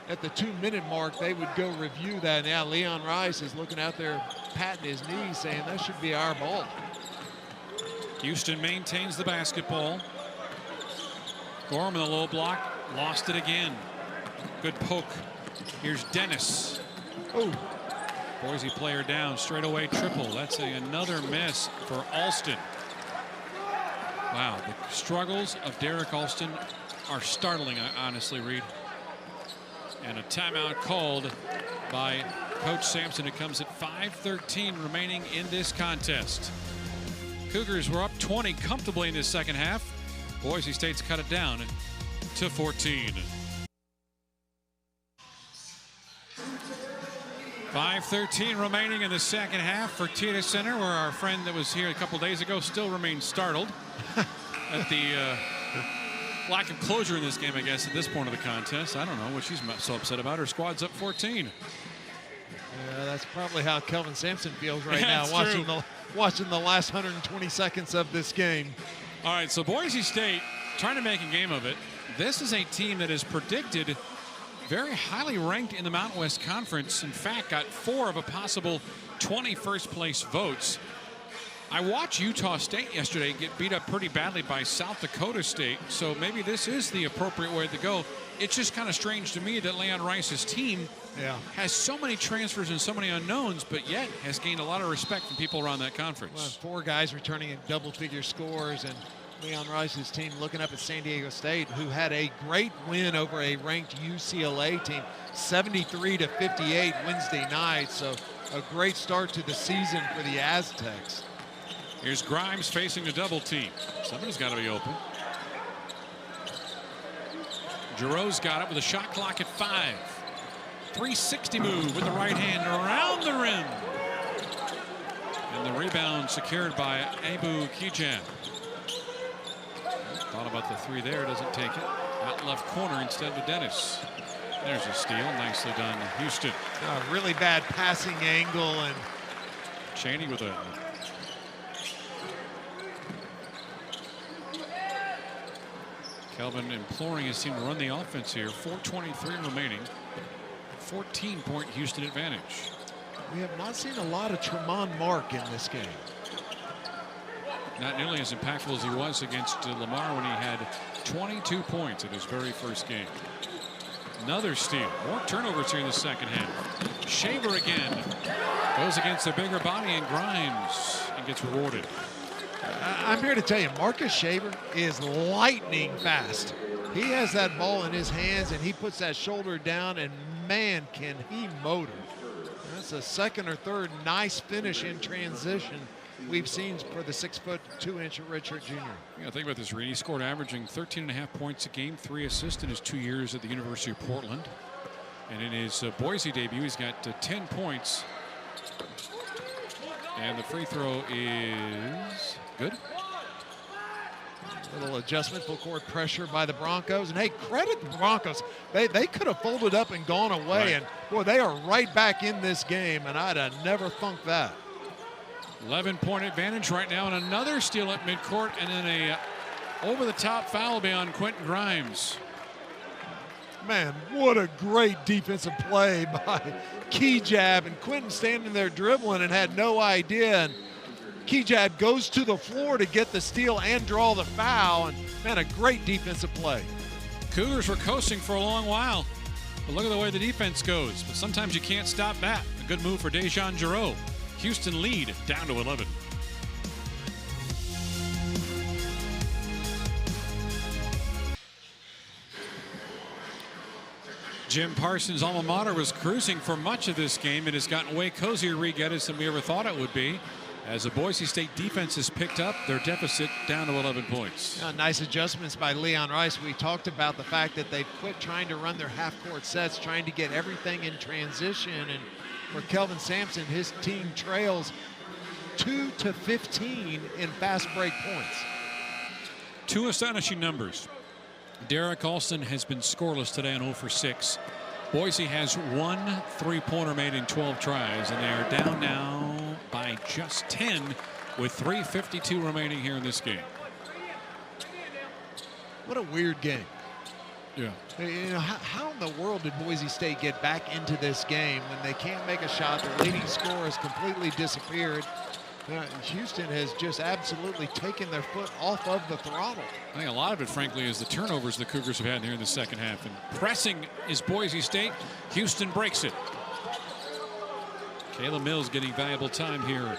at the 2-minute mark, they would go review that. Now Leon Rice is looking out there patting his knee saying that should be our ball. Houston maintains the basketball. Gorham in the low block, lost it again. Good poke. Here's Dennis. Oh, Boise player down, straightaway triple. That's another miss for Alston. Wow, the struggles of Derrick Alston are startling, honestly, Reed. And a timeout called by Coach Sampson. It comes at 5:13 remaining in this contest. Cougars were up 20 comfortably in this second half. Boise State's cut it down to 14. 5:13 remaining in the second half. Fertitta Center, where our friend that was here a couple days ago still remains startled at the lack of closure in this game, I guess, at this point of the contest. I don't know what she's so upset about. Her squad's up 14. Yeah, that's probably how Kelvin Sampson feels right now, True. watching the last 120 seconds of this game. All right, so Boise State trying to make a game of it. This is a team that is predicted very highly ranked in the Mountain West Conference. In fact, got 4 of a possible 20 first place votes. I watched Utah State yesterday get beat up pretty badly by South Dakota State, so maybe this is the appropriate way to go. It's just kind of strange to me that Leon Rice's team has so many transfers and so many unknowns, but yet has gained a lot of respect from people around that conference. Well, 4 guys returning in double-figure scores, and Leon Rice's team looking up at San Diego State, who had a great win over a ranked UCLA team, 73-58 Wednesday night. So a great start to the season for the Aztecs. Here's Grimes facing a double team. Somebody's got to be open. Giroux's got it with a shot clock at 5. 360 move with the right hand around the rim. And the rebound secured by Abu Kijab. Thought about the 3 there, doesn't take it. Out left corner instead to Dennis. There's a steal, nicely done, Houston. A really bad passing angle, and Cheney with a Kelvin imploring his team to run the offense here. 4:23 remaining. 14-point Houston advantage. We have not seen a lot of Tremont Mark in this game. Not nearly as impactful as he was against Lamar when he had 22 points in his very first game. Another steal. More turnovers here in the second half. Shaver again. Goes against the bigger body, and Grimes and gets rewarded. I'm here to tell you, Marcus Shaver is lightning fast. He has that ball in his hands, and he puts that shoulder down, and man, can he motor. That's a second or third nice finish in transition we've seen for the 6'2" Richard Jr. Yeah, think about this, Reed. He scored averaging 13.5 points a game, 3 assists in his 2 years at the University of Portland. And in his Boise debut, he's got 10 points. And the free throw is good. A little adjustment, full court pressure by the Broncos. And hey, credit the Broncos. They could have folded up and gone away. Right. And boy, they are right back in this game, and I'd have never thunk that. 11-point advantage right now, and another steal at midcourt, and then a over-the-top foul beyond Quentin Grimes. Man, what a great defensive play by Kijab, and Quentin standing there dribbling and had no idea. And Kijab goes to the floor to get the steal and draw the foul, and man, a great defensive play. Cougars were coasting for a long while, but look at the way the defense goes. But sometimes you can't stop that. A good move for Dejan Giroux. Houston lead down to 11. Jim Parsons' alma mater was cruising for much of this game. It has gotten way cozier, Rayj Dennis, than we ever thought it would be, as the Boise State defense has picked up their deficit down to 11 points. Nice adjustments by Leon Rice. We talked about the fact that they've quit trying to run their half-court sets, trying to get everything in transition, and where Kelvin Sampson, his team trails 2 to 15 in fast break points. Two astonishing numbers. Derrick Alston has been scoreless today on 0 for 6. Boise has 1 3-pointer made in 12 tries, and they are down now by just 10 with 3:52 remaining here in this game. What a weird game. Yeah. You know, how in the world did Boise State get back into this game when they can't make a shot? Their leading scorer has completely disappeared. Houston has just absolutely taken their foot off of the throttle. I think a lot of it, frankly, is the turnovers the Cougars have had here in the second half. And pressing is Boise State. Houston breaks it. Kayla Mills getting valuable time here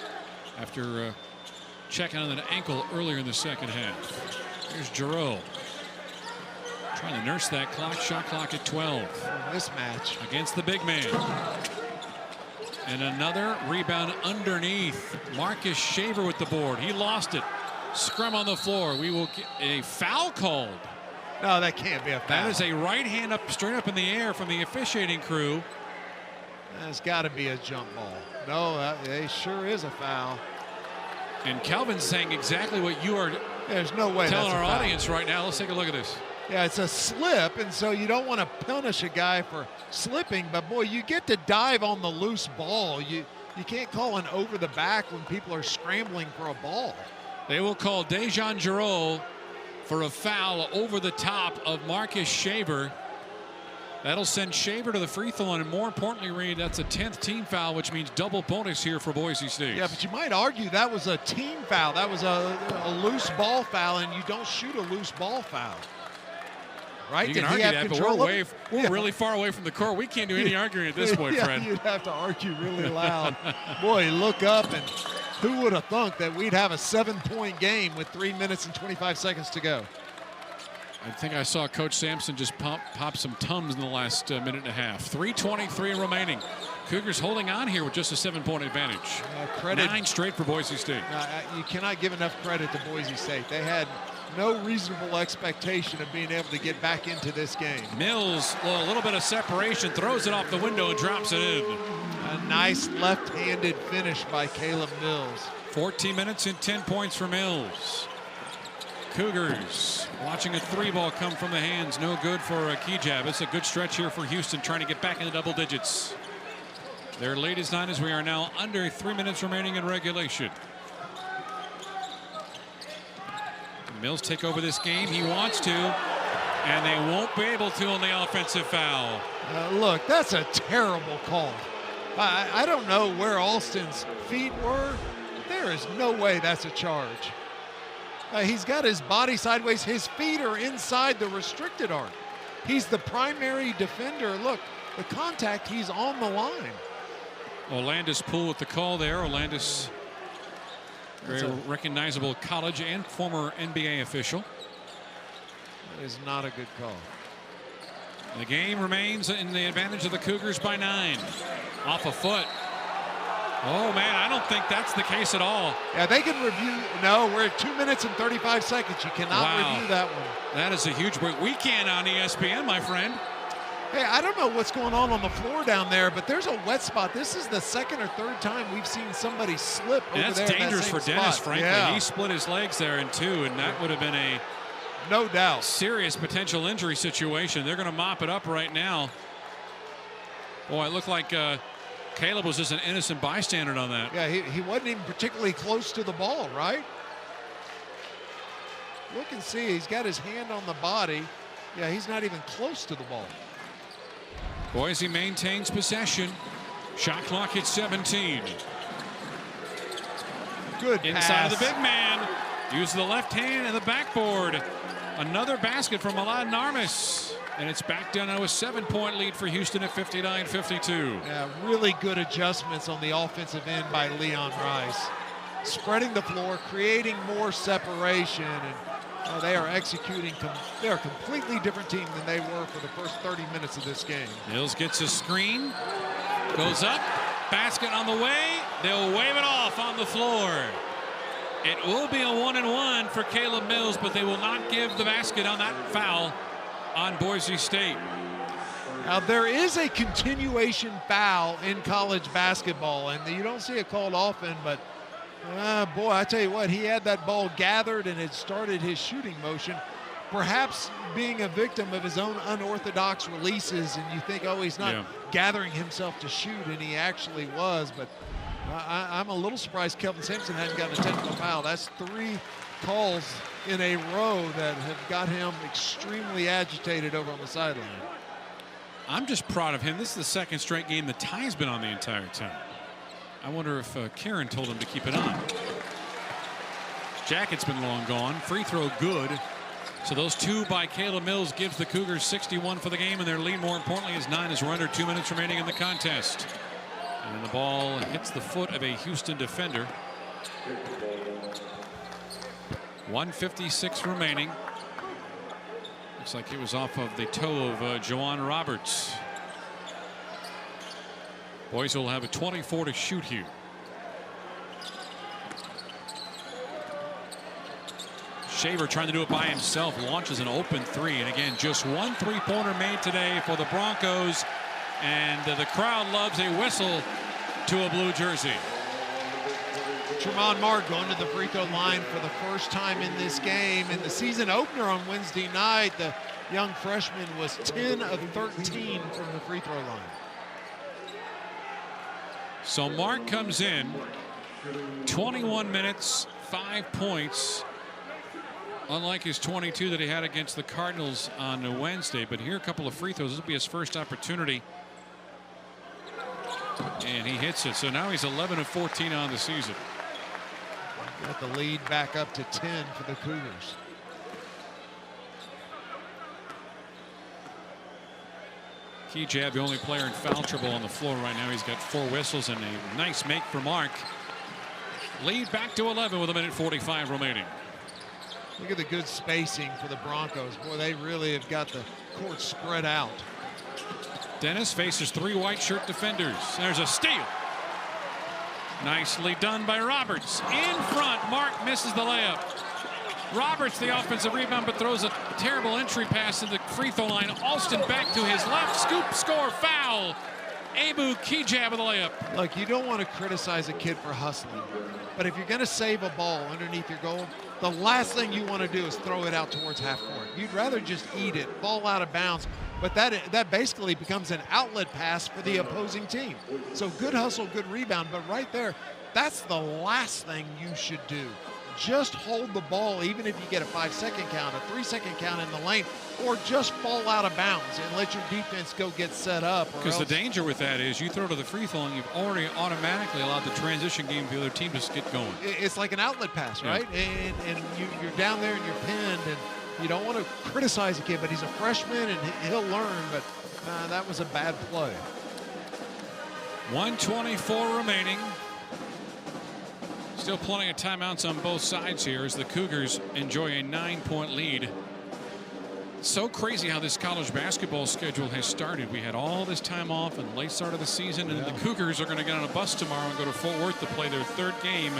after checking on an ankle earlier in the second half. Here's Giroux trying to nurse that clock. Shot clock at 12. Mismatch against the big man. And another rebound underneath. Marcus Shaver with the board. He lost it. Scrum on the floor. We will get a foul called. No, that can't be a foul. That is a right hand up, straight up in the air from the officiating crew. That's got to be a jump ball. No, it sure is a foul. And Kelvin's saying exactly what you are There's no way telling that's our a foul. audience right now. Let's take a look at this. Yeah, it's a slip, and so you don't want to punish a guy for slipping, but boy, you get to dive on the loose ball. You can't call an over the back when people are scrambling for a ball. They will call Dejan Giroux for a foul over the top of Marcus Shaver. That'll send Shaver to the free throw line, and more importantly, Rayj, that's a 10th team foul, which means double bonus here for Boise State. Yeah, but you might argue that was a team foul. That was a loose ball foul, and you don't shoot a loose ball foul. Right? You can argue that, but we're really far away from the court. We can't do any arguing at this point, Fred. You'd have to argue really loud. Boy, look up, and who would have thunk that we'd have a 7-point game with 3 minutes and 25 seconds to go? I think I saw Coach Sampson just pop some Tums in the last minute and a half. 3:23 remaining. Cougars holding on here with just a 7-point advantage. 9 straight for Boise State. You cannot give enough credit to Boise State. They had no reasonable expectation of being able to get back into this game. Mills, well, a little bit of separation, throws it off the window and drops it in. A nice left-handed finish by Kayla Mills. 14 minutes and 10 points for Mills. Cougars watching a 3-ball come from the hands. No good for Kijab. It's a good stretch here for Houston, trying to get back into double digits. Their lead is 9 as we are now under 3 minutes remaining in regulation. Mills take over this game. He wants to, and they won't be able to on the offensive foul. Look, that's a terrible call. I don't know where Alston's feet were. There is no way that's a charge. He's got his body sideways. His feet are inside the restricted arc. He's the primary defender. Look, the contact, he's on the line. Orlandis Poole with the call there. Orlandis, very recognizable college and former NBA official. That is not a good call. The game remains in the advantage of the Cougars by 9. Off a foot. Oh, man, I don't think that's the case at all. Yeah, they can review. No, we're at 2 minutes and 35 seconds. You cannot review that one. That is a huge break. We can on ESPN, my friend. Hey, I don't know what's going on the floor down there, but there's a wet spot. This is the second or third time we've seen somebody slip over there. That's dangerous for Dennis, spot. frankly. Yeah. He split his legs there in 2, and that would have been a no doubt serious potential injury situation. They're going to mop it up right now. Boy, it looked like Caleb was just an innocent bystander on that. Yeah, he wasn't even particularly close to the ball, right? Look and see, he's got his hand on the body. Yeah, he's not even close to the ball. Boise maintains possession. Shot clock hits 17. Good Inside pass. of the big man. Uses the left hand and the backboard. Another basket from Mladen Armus. And it's back down to a 7-point lead for Houston at 59-52. Yeah, really good adjustments on the offensive end by Leon Rice. Spreading the floor, creating more separation, and They are executing. They're a completely different team than they were for the first 30 minutes of this game. Mills gets a screen, goes up, basket on the way. They'll wave it off on the floor. It will be a 1-and-1 for Kayla Mills, but they will not give the basket on that foul on Boise State. Now, there is a continuation foul in college basketball, and you don't see it called often, but boy, I tell you what, he had that ball gathered and had started his shooting motion, perhaps being a victim of his own unorthodox releases, and you think, oh, he's not gathering himself to shoot, and he actually was. But I'm a little surprised Kelvin Sampson hadn't gotten a technical foul. That's 3 calls in a row that have got him extremely agitated over on the sideline. I'm just proud of him. This is the second straight game the tie's been on the entire time. I wonder if Karen told him to keep it on. Jacket's been long gone. Free throw good. So those 2 by Kayla Mills gives the Cougars 61 for the game, and their lead, more importantly, is 9 as we're under 2 minutes remaining in the contest. And the ball hits the foot of a Houston defender. 1:56 remaining. Looks like it was off of the toe of Joanne Roberts. Boys will have a 24 to shoot here. Shaver trying to do it by himself, launches an open 3, and again, just 1 3-pointer made today for the Broncos, and the crowd loves a whistle to a blue jersey. Tremont Mark going to the free throw line for the first time in this game. In the season opener on Wednesday night, the young freshman was 10 of 13 from the free throw line. So Mark comes in, 21 minutes, 5 points, unlike his 22 that he had against the Cardinals on Wednesday. But here, a couple of free throws. This will be his first opportunity, and he hits it. So now he's 11 of 14 on the season. Got the lead back up to 10 for the Cougars. Kijab, the only player in foul trouble on the floor right now. He's got 4 whistles and a nice make for Mark. Lead back to 11 with 1:45 remaining. Look at the good spacing for the Broncos. Boy, they really have got the court spread out. Dennis faces 3 white shirt defenders. There's a steal. Nicely done by Roberts. In front, Mark misses the layup. Roberts, the offensive rebound, but throws a terrible entry pass to the free throw line. Alston back to his left. Scoop, score, foul. Abu Kijab with the layup. Look, you don't want to criticize a kid for hustling, but if you're going to save a ball underneath your goal, the last thing you want to do is throw it out towards half court. You'd rather just eat it, fall out of bounds, but that basically becomes an outlet pass for the opposing team. So good hustle, good rebound, but right there, that's the last thing you should do. Just hold the ball, even if you get a 5-second count, a 3-second count in the lane, or just fall out of bounds and let your defense go get set up. Because the danger with that is you throw to the free throw and you've already automatically allowed the transition game for the other team to get going. It's like an outlet pass, right? Yeah. And you're down there and you're pinned, and you don't want to criticize a kid, but he's a freshman and he'll learn, but that was a bad play. 1:24 remaining. Still plenty of timeouts on both sides here as the Cougars enjoy a 9-point lead. So crazy how this college basketball schedule has started. We had all this time off and late start of the season, and the Cougars are going to get on a bus tomorrow and go to Fort Worth to play their 3rd game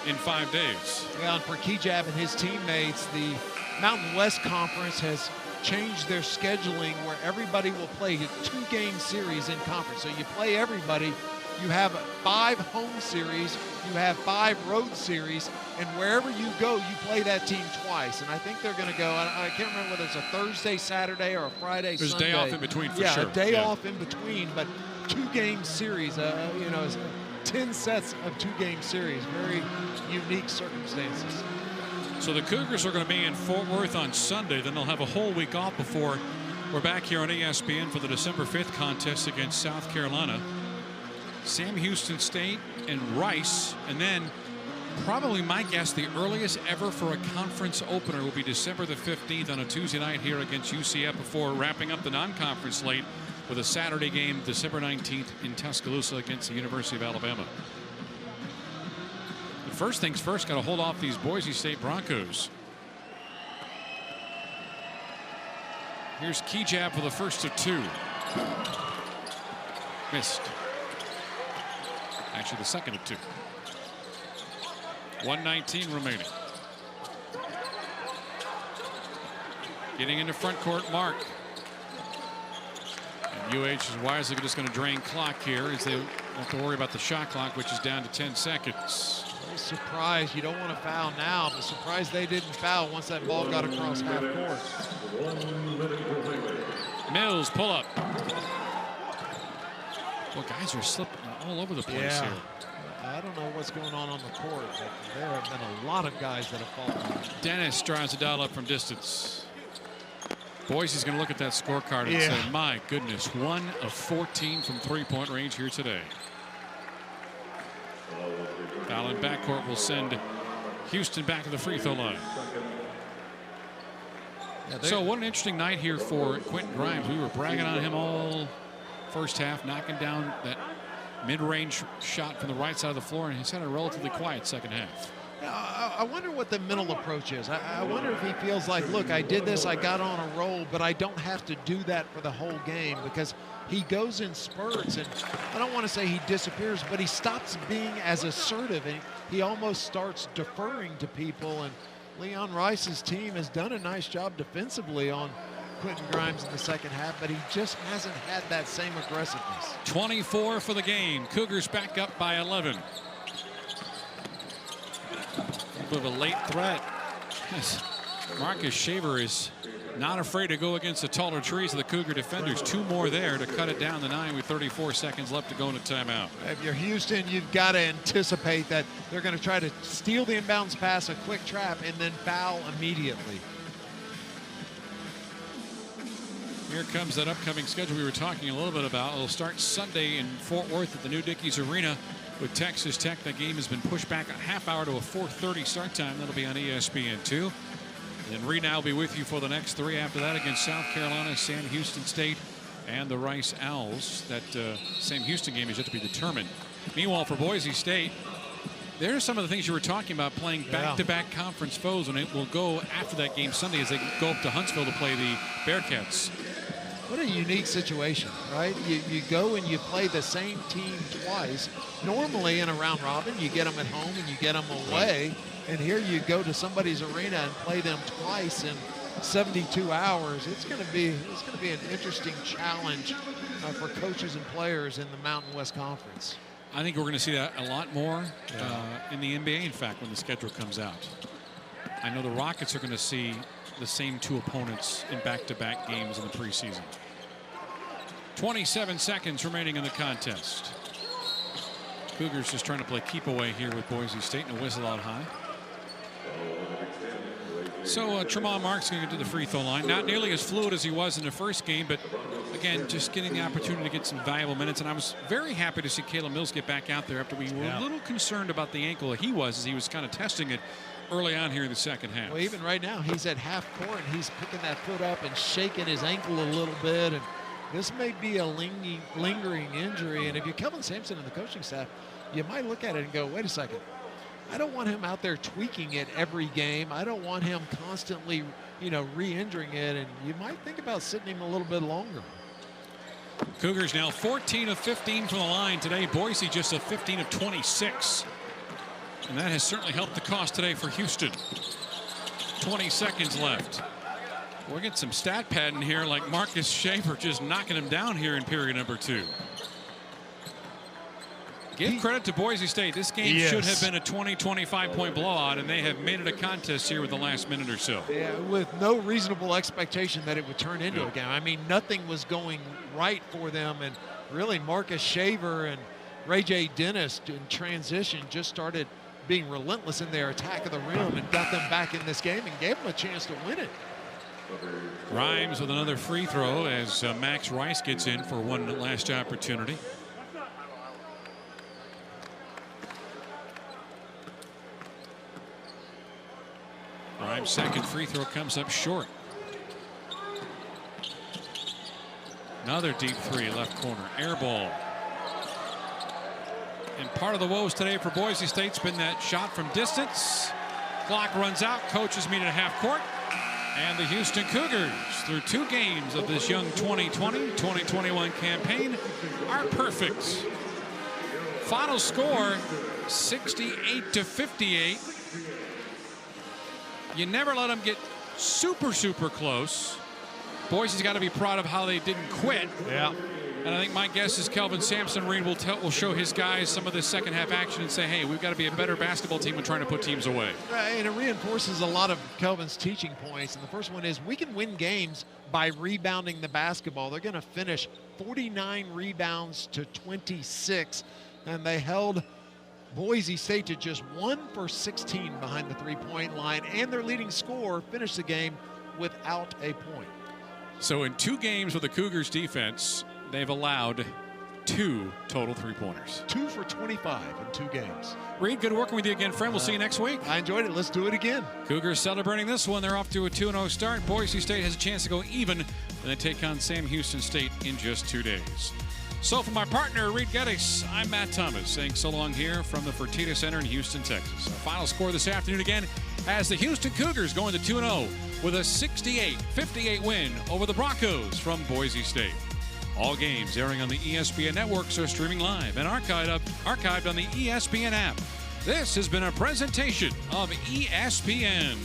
in 5 days. Yeah, and for Kijab and his teammates, the Mountain West Conference has changed their scheduling where everybody will play a 2-game series in conference. So you play everybody. You have 5 home series, you have 5 road series, and wherever you go, you play that team twice. And I think they're going to go, I can't remember whether it's a Thursday, Saturday, or a Friday, There's Sunday. a day off in between for sure. Yeah, a day off in between, but 2-game series, 10 sets of 2-game series, very unique circumstances. So the Cougars are going to be in Fort Worth on Sunday, then they'll have a whole week off before we're back here on ESPN for the December 5th contest against South Carolina. Sam Houston State and Rice, and then probably my guess the earliest ever for a conference opener will be December the 15th on a Tuesday night here against UCF before wrapping up the non-conference slate with a Saturday game December 19th in Tuscaloosa against the University of Alabama. But first things first, got to hold off these Boise State Broncos. Here's Kejab for the first of two. Missed. Actually, the second of two. 1:19 remaining. Getting into front court, Mark. And UH is wisely just going to drain clock here as they don't have to worry about the shot clock, which is down to 10 seconds. I'm surprised. You don't want to foul now, but surprised they didn't foul once that ball got across half court. Mills, pull up. Well, guys are slipping all over the place here. I don't know what's going on the court, but there have been a lot of guys that have fallen. Dennis tries to dial up from distance. Boise's going to look at that scorecard and say, my goodness, 1 of 14 from three-point range here today. Foul in backcourt will send Houston back to the free throw line. So what an interesting night here for Quentin Grimes. We were bragging on him all first half, knocking down that mid-range shot from the right side of the floor, and he's had a relatively quiet second half. I wonder what the mental approach is. I wonder if he feels like, look, I did this, I got on a roll, but I don't have to do that for the whole game, because he goes in spurts, and I don't want to say he disappears, but he stops being as assertive, and he almost starts deferring to people. And Leon Rice's team has done a nice job defensively on Quinton Grimes in the second half, but he just hasn't had that same aggressiveness. 24 for the game. Cougars back up by 11. A bit of a late threat. Marcus Shaver is not afraid to go against the taller trees of the Cougar defenders. 2 more there to cut it down to 9 with 34 seconds left to go into timeout. If you're Houston, you've got to anticipate that they're going to try to steal the inbounds pass, a quick trap, and then foul immediately. Here comes that upcoming schedule we were talking a little bit about. It'll start Sunday in Fort Worth at the new Dickies Arena with Texas Tech. That game has been pushed back a half hour to a 4:30 start time. That'll be on ESPN2. And Rena will be with you for the next 3 after that against South Carolina, Sam Houston State, and the Rice Owls. That Sam Houston game is yet to be determined. Meanwhile, for Boise State, there's some of the things you were talking about, playing back-to-back conference foes, and it will go after that game Sunday as they go up to Huntsville to play the Bearcats. What a unique situation, right? You go and you play the same team twice. Normally in a round robin, you get them at home and you get them away. And here you go to somebody's arena and play them twice in 72 hours. It's going to be an interesting challenge for coaches and players in the Mountain West Conference. I think we're going to see that a lot more in the NBA, in fact, when the schedule comes out. I know the Rockets are going to see the same 2 opponents in back-to-back games in the preseason. 27 seconds remaining in the contest. Cougars just trying to play keep away here with Boise State and a whistle out high. So Tremont Mark's going to get to the free throw line. Not nearly as fluid as he was in the first game, but again, just getting the opportunity to get some valuable minutes. And I was very happy to see Kayla Mills get back out there after we were a little concerned about the ankle that he was, as he was kind of testing it early on here in the second half. Well, even right now, he's at half court and he's picking that foot up and shaking his ankle a little bit. And this may be a lingering injury. And if you're Kelvin Sampson and the coaching staff, you might look at it and go, wait a second. I don't want him out there tweaking it every game. I don't want him constantly, re-injuring it. And you might think about sitting him a little bit longer. Cougars now 14 of 15 from the line today. Boise just a 15 of 26. And that has certainly helped the cause today for Houston. 20 seconds left. We'll get some stat padding here, like Marcus Shaver just knocking him down here in period number 2. Give credit to Boise State. This game should have been a 20-25 point blowout, and they have made it a contest here with the last minute or so. Yeah, with no reasonable expectation that it would turn into a game. I mean, nothing was going right for them, and really Marcus Shaver and Rayj Dennis in transition just started being relentless in their attack of the rim and got them back in this game and gave them a chance to win it. Grimes with another free throw as Max Rice gets in for one last opportunity. Grimes' second free throw comes up short. Another deep 3 left corner, air ball. And part of the woes today for Boise State's been that shot from distance. Clock runs out. Coaches meet at half court. And the Houston Cougars, through 2 games of this young 2020-2021 campaign, are perfect. Final score, 68-58. You never let them get super close. Boise's got to be proud of how they didn't quit. Yeah. And I think my guess is Kelvin Sampson Reed will show his guys some of this second half action and say, hey, we've got to be a better basketball team when trying to put teams away. And it reinforces a lot of Kelvin's teaching points. And the first one is we can win games by rebounding the basketball. They're going to finish 49 rebounds to 26. And they held Boise State to just 1 for 16 behind the three-point line. And their leading scorer finished the game without a point. So in 2 games with the Cougars defense, they've allowed 2 total three-pointers. 2 for 25 in 2 games. Reed, good working with you again, friend. We'll see you next week. I enjoyed it. Let's do it again. Cougars celebrating this one. They're off to a 2-0 start. Boise State has a chance to go even when they take on Sam Houston State in just 2 days. So for my partner, Rayj Dennis, I'm Matt Thomas, saying so long here from the Fertitta Center in Houston, Texas. Our final score this afternoon again as the Houston Cougars go into 2-0 with a 68-58 win over the Broncos from Boise State. All games airing on the ESPN networks are streaming live and archived on the ESPN app. This has been a presentation of ESPN.